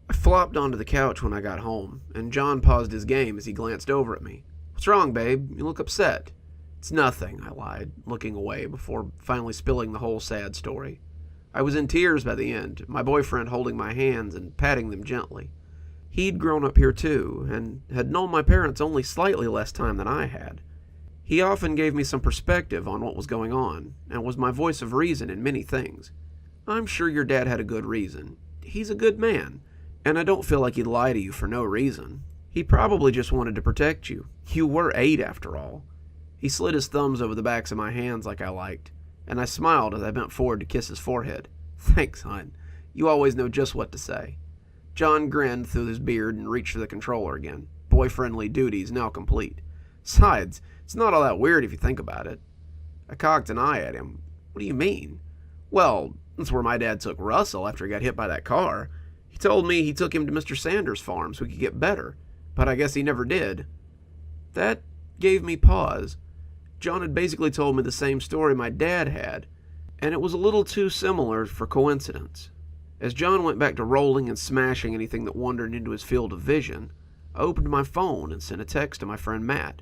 I flopped onto the couch when I got home, and John paused his game as he glanced over at me. What's wrong, babe? You look upset. It's nothing, I lied, looking away before finally spilling the whole sad story. I was in tears by the end, my boyfriend holding my hands and patting them gently. He'd grown up here too, and had known my parents only slightly less time than I had. He often gave me some perspective on what was going on, and was my voice of reason in many things. I'm sure your dad had a good reason. He's a good man, and I don't feel like he'd lie to you for no reason. He probably just wanted to protect you. You were 8 after all. He slid his thumbs over the backs of my hands like I liked, and I smiled as I bent forward to kiss his forehead. Thanks, hon. You always know just what to say. John grinned through his beard and reached for the controller again. Boy-friendly duties now complete. Besides, it's not all that weird if you think about it. I cocked an eye at him. What do you mean? Well, that's where my dad took Russell after he got hit by that car. He told me he took him to Mr. Sanders' farm so he could get better, but I guess he never did. That gave me pause. John had basically told me the same story my dad had, and it was a little too similar for coincidence. As John went back to rolling and smashing anything that wandered into his field of vision, I opened my phone and sent a text to my friend Matt.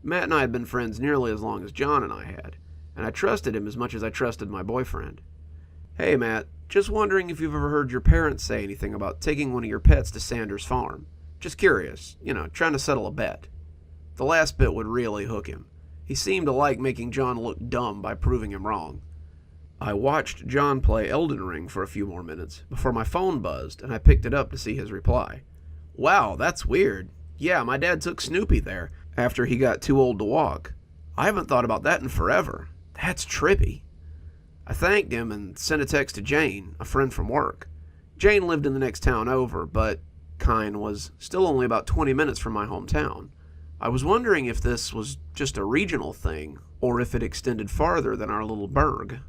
Matt and I had been friends nearly as long as John and I had, and I trusted him as much as I trusted my boyfriend. Hey Matt, just wondering if you've ever heard your parents say anything about taking one of your pets to Sanders' farm. Just curious, trying to settle a bet. The last bit would really hook him. He seemed to like making John look dumb by proving him wrong. I watched John play Elden Ring for a few more minutes before my phone buzzed and I picked it up to see his reply. Wow, that's weird. Yeah, my dad took Snoopy there after he got too old to walk. I haven't thought about that in forever. That's trippy. I thanked him and sent a text to Jane, a friend from work. Jane lived in the next town over, but Kine was still only about 20 minutes from my hometown. I was wondering if this was just a regional thing, or if it extended farther than our little burg.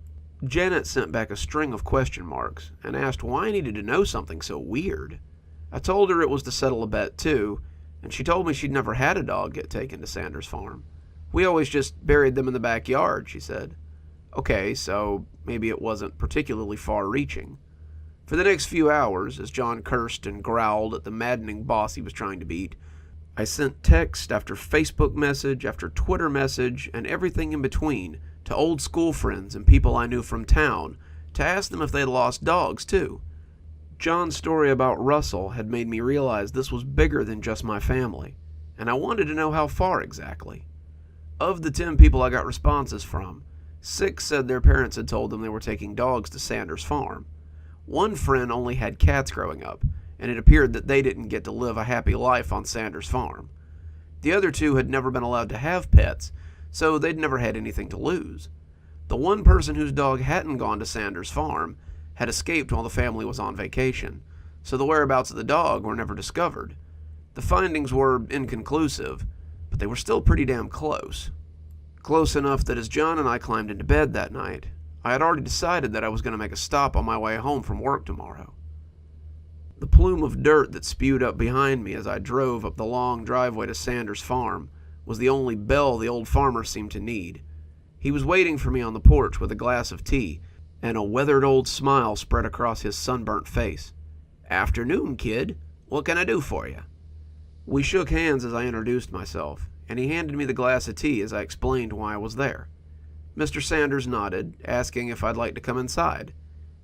Janet sent back a string of question marks and asked why I needed to know something so weird. I told her it was to settle a bet too, and she told me she'd never had a dog get taken to Sanders' farm. We always just buried them in the backyard, she said. Okay, so maybe it wasn't particularly far-reaching. For the next few hours, as John cursed and growled at the maddening boss he was trying to beat, I sent text after Facebook message after Twitter message and everything in between to old school friends and people I knew from town to ask them if they'd lost dogs too. John's story about Russell had made me realize this was bigger than just my family, and I wanted to know how far exactly. Of the 10 people I got responses from, 6 said their parents had told them they were taking dogs to Sanders' farm. One friend only had cats growing up, and it appeared that they didn't get to live a happy life on Sanders' farm. The other 2 had never been allowed to have pets, so they'd never had anything to lose. The one person whose dog hadn't gone to Sanders' farm had escaped while the family was on vacation, so the whereabouts of the dog were never discovered. The findings were inconclusive, but they were still pretty damn close. Close enough that as John and I climbed into bed that night, I had already decided that I was going to make a stop on my way home from work tomorrow. The plume of dirt that spewed up behind me as I drove up the long driveway to Sanders' farm was the only bell the old farmer seemed to need. He was waiting for me on the porch with a glass of tea, and a weathered old smile spread across his sunburnt face. "Afternoon, kid. What can I do for you?" We shook hands as I introduced myself, and he handed me the glass of tea as I explained why I was there. Mr. Sanders nodded, asking if I'd like to come inside.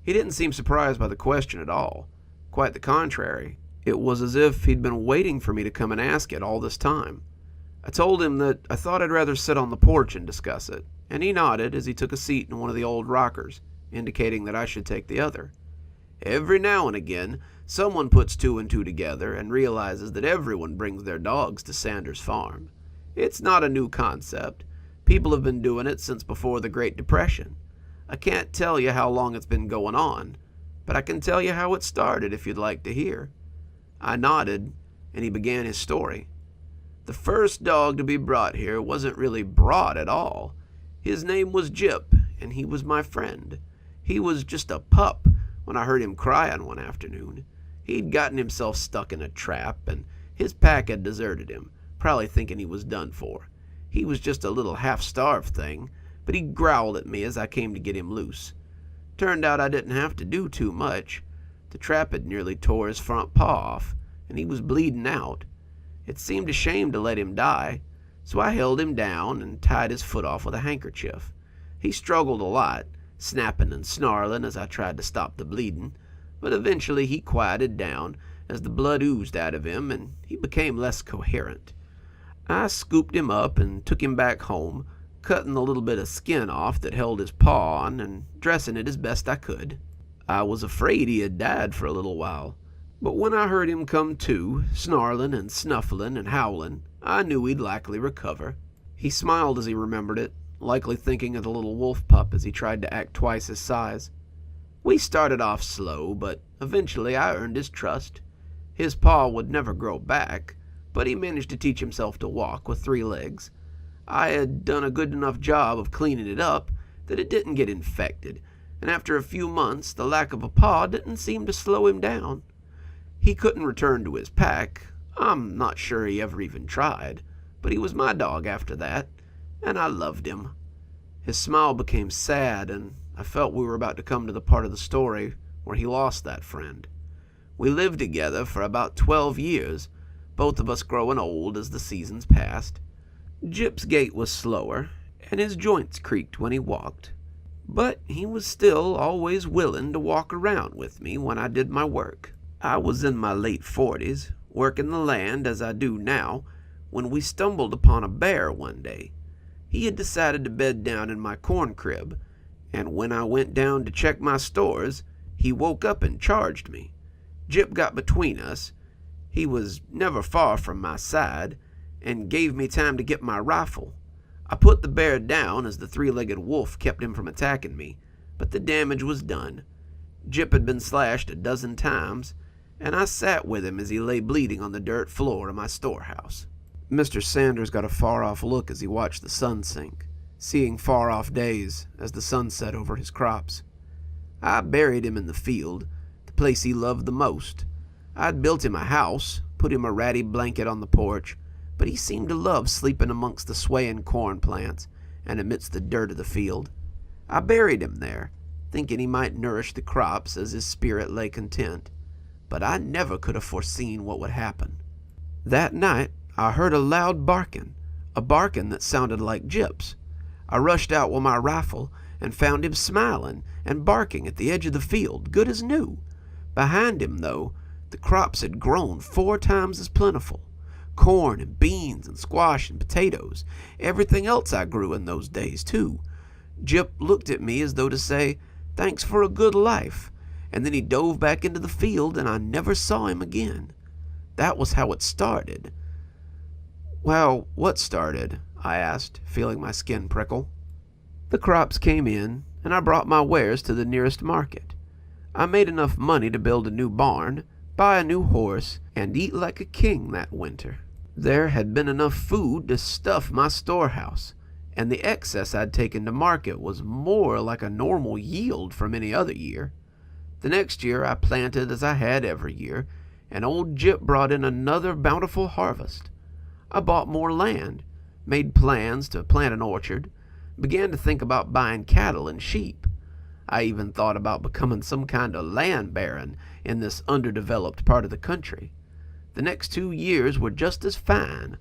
He didn't seem surprised by the question at all. Quite the contrary. It was as if he'd been waiting for me to come and ask it all this time. I told him that I thought I'd rather sit on the porch and discuss it, and he nodded as he took a seat in one of the old rockers, indicating that I should take the other. Every now and again, someone puts 2 and 2 together and realizes that everyone brings their dogs to Sanders' farm. It's not a new concept. People have been doing it since before the Great Depression. I can't tell you how long it's been going on, but I can tell you how it started if you'd like to hear. I nodded, and he began his story. The first dog to be brought here wasn't really brought at all. His name was Jip, and he was my friend. He was just a pup when I heard him crying one afternoon. He'd gotten himself stuck in a trap, and his pack had deserted him, probably thinking he was done for. He was just a little half-starved thing, but he growled at me as I came to get him loose. Turned out I didn't have to do too much. The trap had nearly tore his front paw off, and he was bleeding out. It seemed a shame to let him die, so I held him down and tied his foot off with a handkerchief. He struggled a lot, snapping and snarling as I tried to stop the bleeding, but eventually he quieted down as the blood oozed out of him and he became less coherent. I scooped him up and took him back home, cutting the little bit of skin off that held his paw on and dressing it as best I could. I was afraid he had died for a little while, but when I heard him come to, snarling and snuffling and howling, I knew he'd likely recover." He smiled as he remembered it, likely thinking of the little wolf pup as he tried to act twice his size. "We started off slow, but eventually I earned his trust. His paw would never grow back, but he managed to teach himself to walk with 3 legs. I had done a good enough job of cleaning it up that it didn't get infected, and after a few months the lack of a paw didn't seem to slow him down. He couldn't return to his pack. I'm not sure he ever even tried, but he was my dog after that, and I loved him." His smile became sad, and I felt we were about to come to the part of the story where he lost that friend. "We lived together for about 12 years, both of us growing old as the seasons passed. Gyp's gait was slower, and his joints creaked when he walked, but he was still always willing to walk around with me when I did my work. I was in my late 40s, working the land as I do now, when we stumbled upon a bear one day. He had decided to bed down in my corn crib, and when I went down to check my stores, he woke up and charged me. Gyp got between us. He was never far from my side, and gave me time to get my rifle. I put the bear down as the 3-legged wolf kept him from attacking me, but the damage was done. Gyp had been slashed a dozen times, and I sat with him as he lay bleeding on the dirt floor of my storehouse." Mr. Sanders got a far-off look as he watched the sun sink, seeing far-off days as the sun set over his crops. "I buried him in the field, the place he loved the most. I'd built him a house, put him a ratty blanket on the porch, but he seemed to love sleeping amongst the swaying corn plants and amidst the dirt of the field. I buried him there, thinking he might nourish the crops as his spirit lay content, but I never could have foreseen what would happen. That night I heard a loud barking, a barking that sounded like Gyp's. I rushed out with my rifle and found him smiling and barking at the edge of the field, good as new. Behind him, though, the crops had grown 4 times as plentiful. Corn and beans and squash and potatoes, everything else I grew in those days, too. Gyp looked at me as though to say, 'Thanks for a good life,' and then he dove back into the field, and I never saw him again. That was how it started." "Well, what started?" I asked, feeling my skin prickle. "The crops came in, and I brought my wares to the nearest market. I made enough money to build a new barn, buy a new horse, and eat like a king that winter. There had been enough food to stuff my storehouse, and the excess I'd taken to market was more like a normal yield from any other year. The next year I planted as I had every year, and old Gyp brought in another bountiful harvest. I bought more land, made plans to plant an orchard, began to think about buying cattle and sheep. I even thought about becoming some kind of land baron in this underdeveloped part of the country. The next 2 years were just as fine,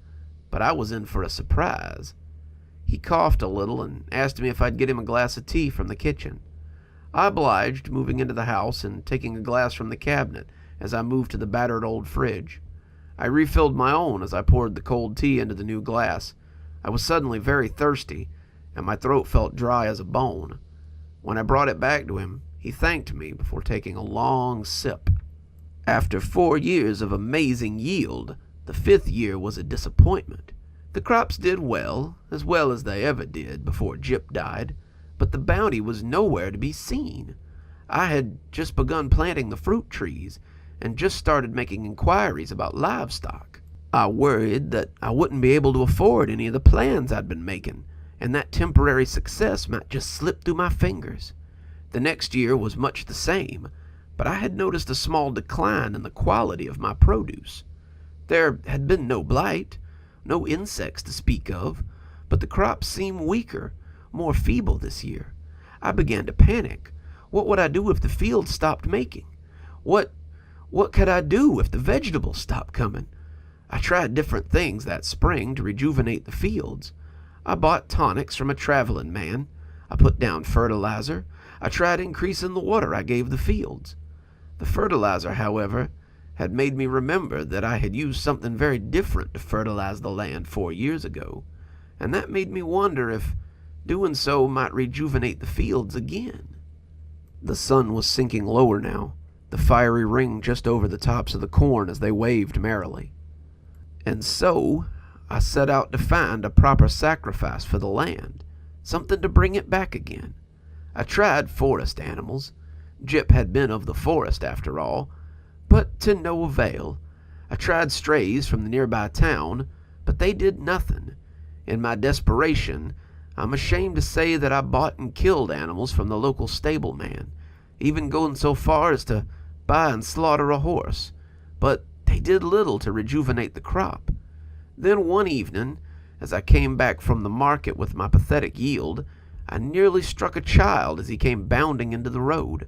but I was in for a surprise." He coughed a little and asked me if I'd get him a glass of tea from the kitchen. I obliged, moving into the house and taking a glass from the cabinet as I moved to the battered old fridge. I refilled my own as I poured the cold tea into the new glass. I was suddenly very thirsty, and my throat felt dry as a bone. When I brought it back to him, he thanked me before taking a long sip. "After 4 years of amazing yield, the 5th year was a disappointment. The crops did well as they ever did before Gyp died, but the bounty was nowhere to be seen. I had just begun planting the fruit trees, and just started making inquiries about livestock. I worried that I wouldn't be able to afford any of the plans I'd been making, and that temporary success might just slip through my fingers. The next year was much the same, but I had noticed a small decline in the quality of my produce. There had been no blight, no insects to speak of, but the crops seemed weaker, more feeble this year. I began to panic. What would I do if the fields stopped making? What could I do if the vegetables stopped coming? I tried different things that spring to rejuvenate the fields. I bought tonics from a traveling man. I put down fertilizer. I tried increasing the water I gave the fields. The fertilizer, however, had made me remember that I had used something very different to fertilize the land 4 years ago, and that made me wonder if doing so might rejuvenate the fields again. The sun was sinking lower now, the fiery ring just over the tops of the corn as they waved merrily. And so I set out to find a proper sacrifice for the land, something to bring it back again. I tried forest animals. Jip had been of the forest after all, but to no avail. I tried strays from the nearby town, but they did nothing. In my desperation, I'm ashamed to say that I bought and killed animals from the local stableman, even going so far as to buy and slaughter a horse, but they did little to rejuvenate the crop. Then one evening, as I came back from the market with my pathetic yield, I nearly struck a child as he came bounding into the road.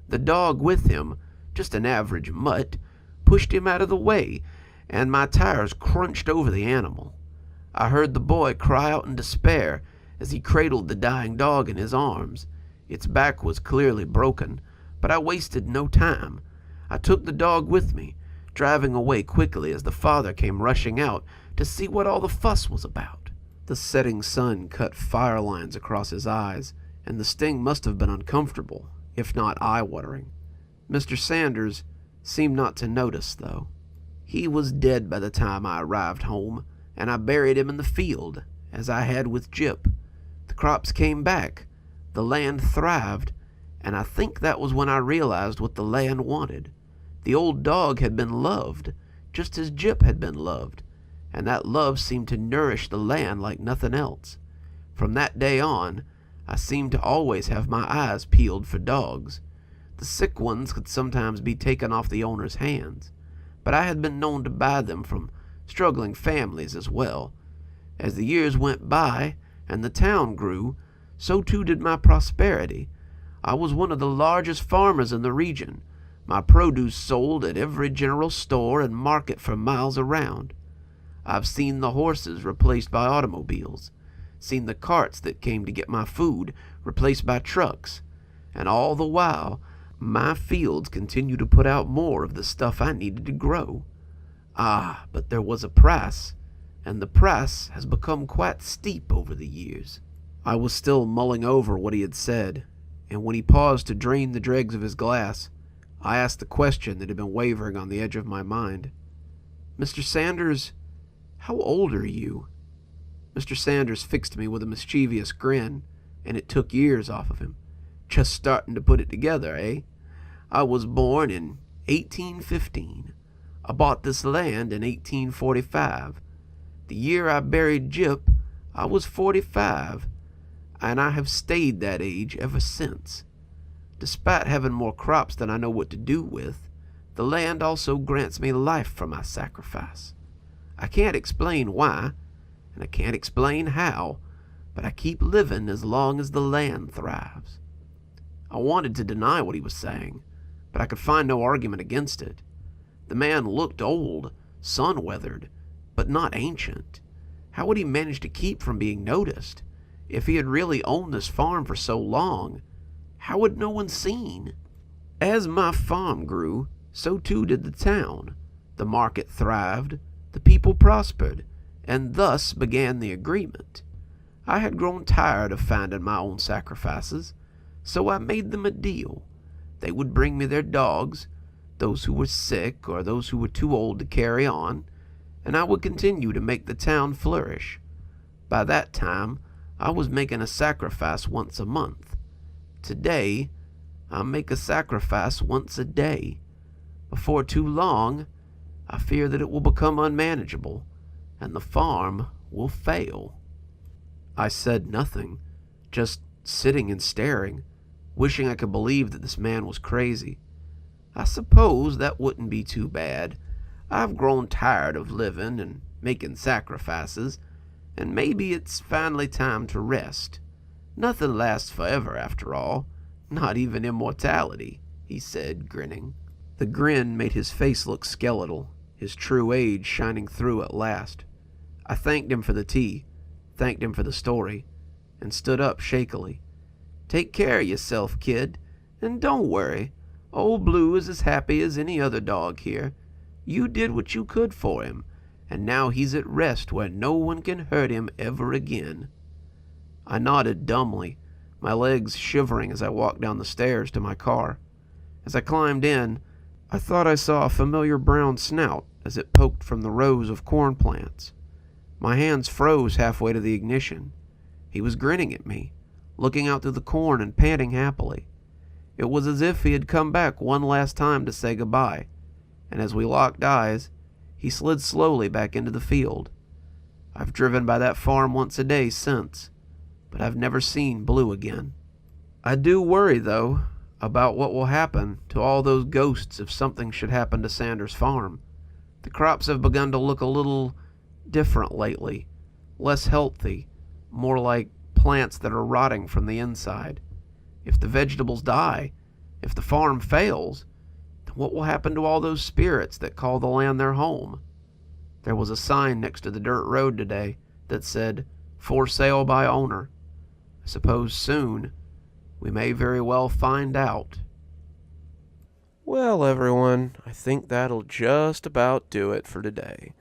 The dog with him, just an average mutt, pushed him out of the way, and my tires crunched over the animal. I heard the boy cry out in despair as he cradled the dying dog in his arms. Its back was clearly broken, but I wasted no time. I took the dog with me, driving away quickly as the father came rushing out to see what all the fuss was about. The setting sun cut fire lines across his eyes, and the sting must have been uncomfortable, if not eye-watering. Mr. Sanders seemed not to notice, though. He was dead by the time I arrived home, and I buried him in the field, as I had with Jip. The crops came back, the land thrived, and I think that was when I realized what the land wanted. The old dog had been loved, just as Jip had been loved, and that love seemed to nourish the land like nothing else. From that day on, I seemed to always have my eyes peeled for dogs. The sick ones could sometimes be taken off the owner's hands, but I had been known to buy them from struggling families as well. As the years went by and the town grew, so too did my prosperity. I was one of the largest farmers in the region. My produce sold at every general store and market for miles around. I've seen the horses replaced by automobiles, seen the carts that came to get my food replaced by trucks, and all the while, my fields continued to put out more of the stuff I needed to grow. Ah, but there was a price, and the price has become quite steep over the years. I was still mulling over what he had said, and when he paused to drain the dregs of his glass, I asked the question that had been wavering on the edge of my mind. "Mr. Sanders, how old are you?" Mr. Sanders fixed me with a mischievous grin, and it took years off of him. "Just starting to put it together, eh? I was born in 1815. I bought this land in 1845. The year I buried Jip, I was 45, and I have stayed that age ever since. Despite having more crops than I know what to do with, the land also grants me life for my sacrifice. I can't explain why, and I can't explain how, but I keep living as long as the land thrives." I wanted to deny what he was saying, but I could find no argument against it. The man looked old, sun-weathered, but not ancient. How would he manage to keep from being noticed? If he had really owned this farm for so long, how had no one seen? As my farm grew, so too did the town. The market thrived, the people prospered, and thus began the agreement. I had grown tired of finding my own sacrifices, so I made them a deal. They would bring me their dogs, those who were sick or those who were too old to carry on, and I would continue to make the town flourish. By that time, I was making a sacrifice once a month. Today, I make a sacrifice once a day. Before too long, I fear that it will become unmanageable, and the farm will fail." I said nothing, just sitting and staring, wishing I could believe that this man was crazy. I suppose that wouldn't be too bad. I've grown tired of living and making sacrifices, and maybe it's finally time to rest. Nothing lasts forever, after all, not even immortality, he said, grinning. The grin made his face look skeletal, his true age shining through at last. I thanked him for the tea, thanked him for the story, and stood up shakily. "Take care of yourself, kid, and don't worry. Old Blue is as happy as any other dog here. You did what you could for him, and now he's at rest where no one can hurt him ever again." I nodded dumbly, my legs shivering as I walked down the stairs to my car. As I climbed in, I thought I saw a familiar brown snout as it poked from the rows of corn plants. My hands froze halfway to the ignition. He was grinning at me, looking out through the corn and panting happily. It was as if he had come back one last time to say goodbye, and as we locked eyes, he slid slowly back into the field. I've driven by that farm once a day since, but I've never seen Blue again. I do worry, though, about what will happen to all those ghosts if something should happen to Sanders' farm. The crops have begun to look a little different lately, less healthy, more like plants that are rotting from the inside. If the vegetables die, if the farm fails, then what will happen to all those spirits that call the land their home? There was a sign next to the dirt road today that said, "For sale by owner." I suppose soon we may very well find out. Well, everyone, I think that'll just about do it for today.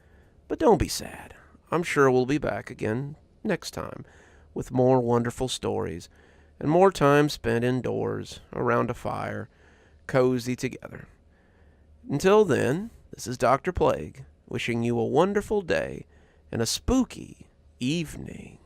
But don't be sad. I'm sure we'll be back again next time with more wonderful stories and more time spent indoors around a fire, cozy together. Until then, this is Dr. Plague, wishing you a wonderful day and a spooky evening.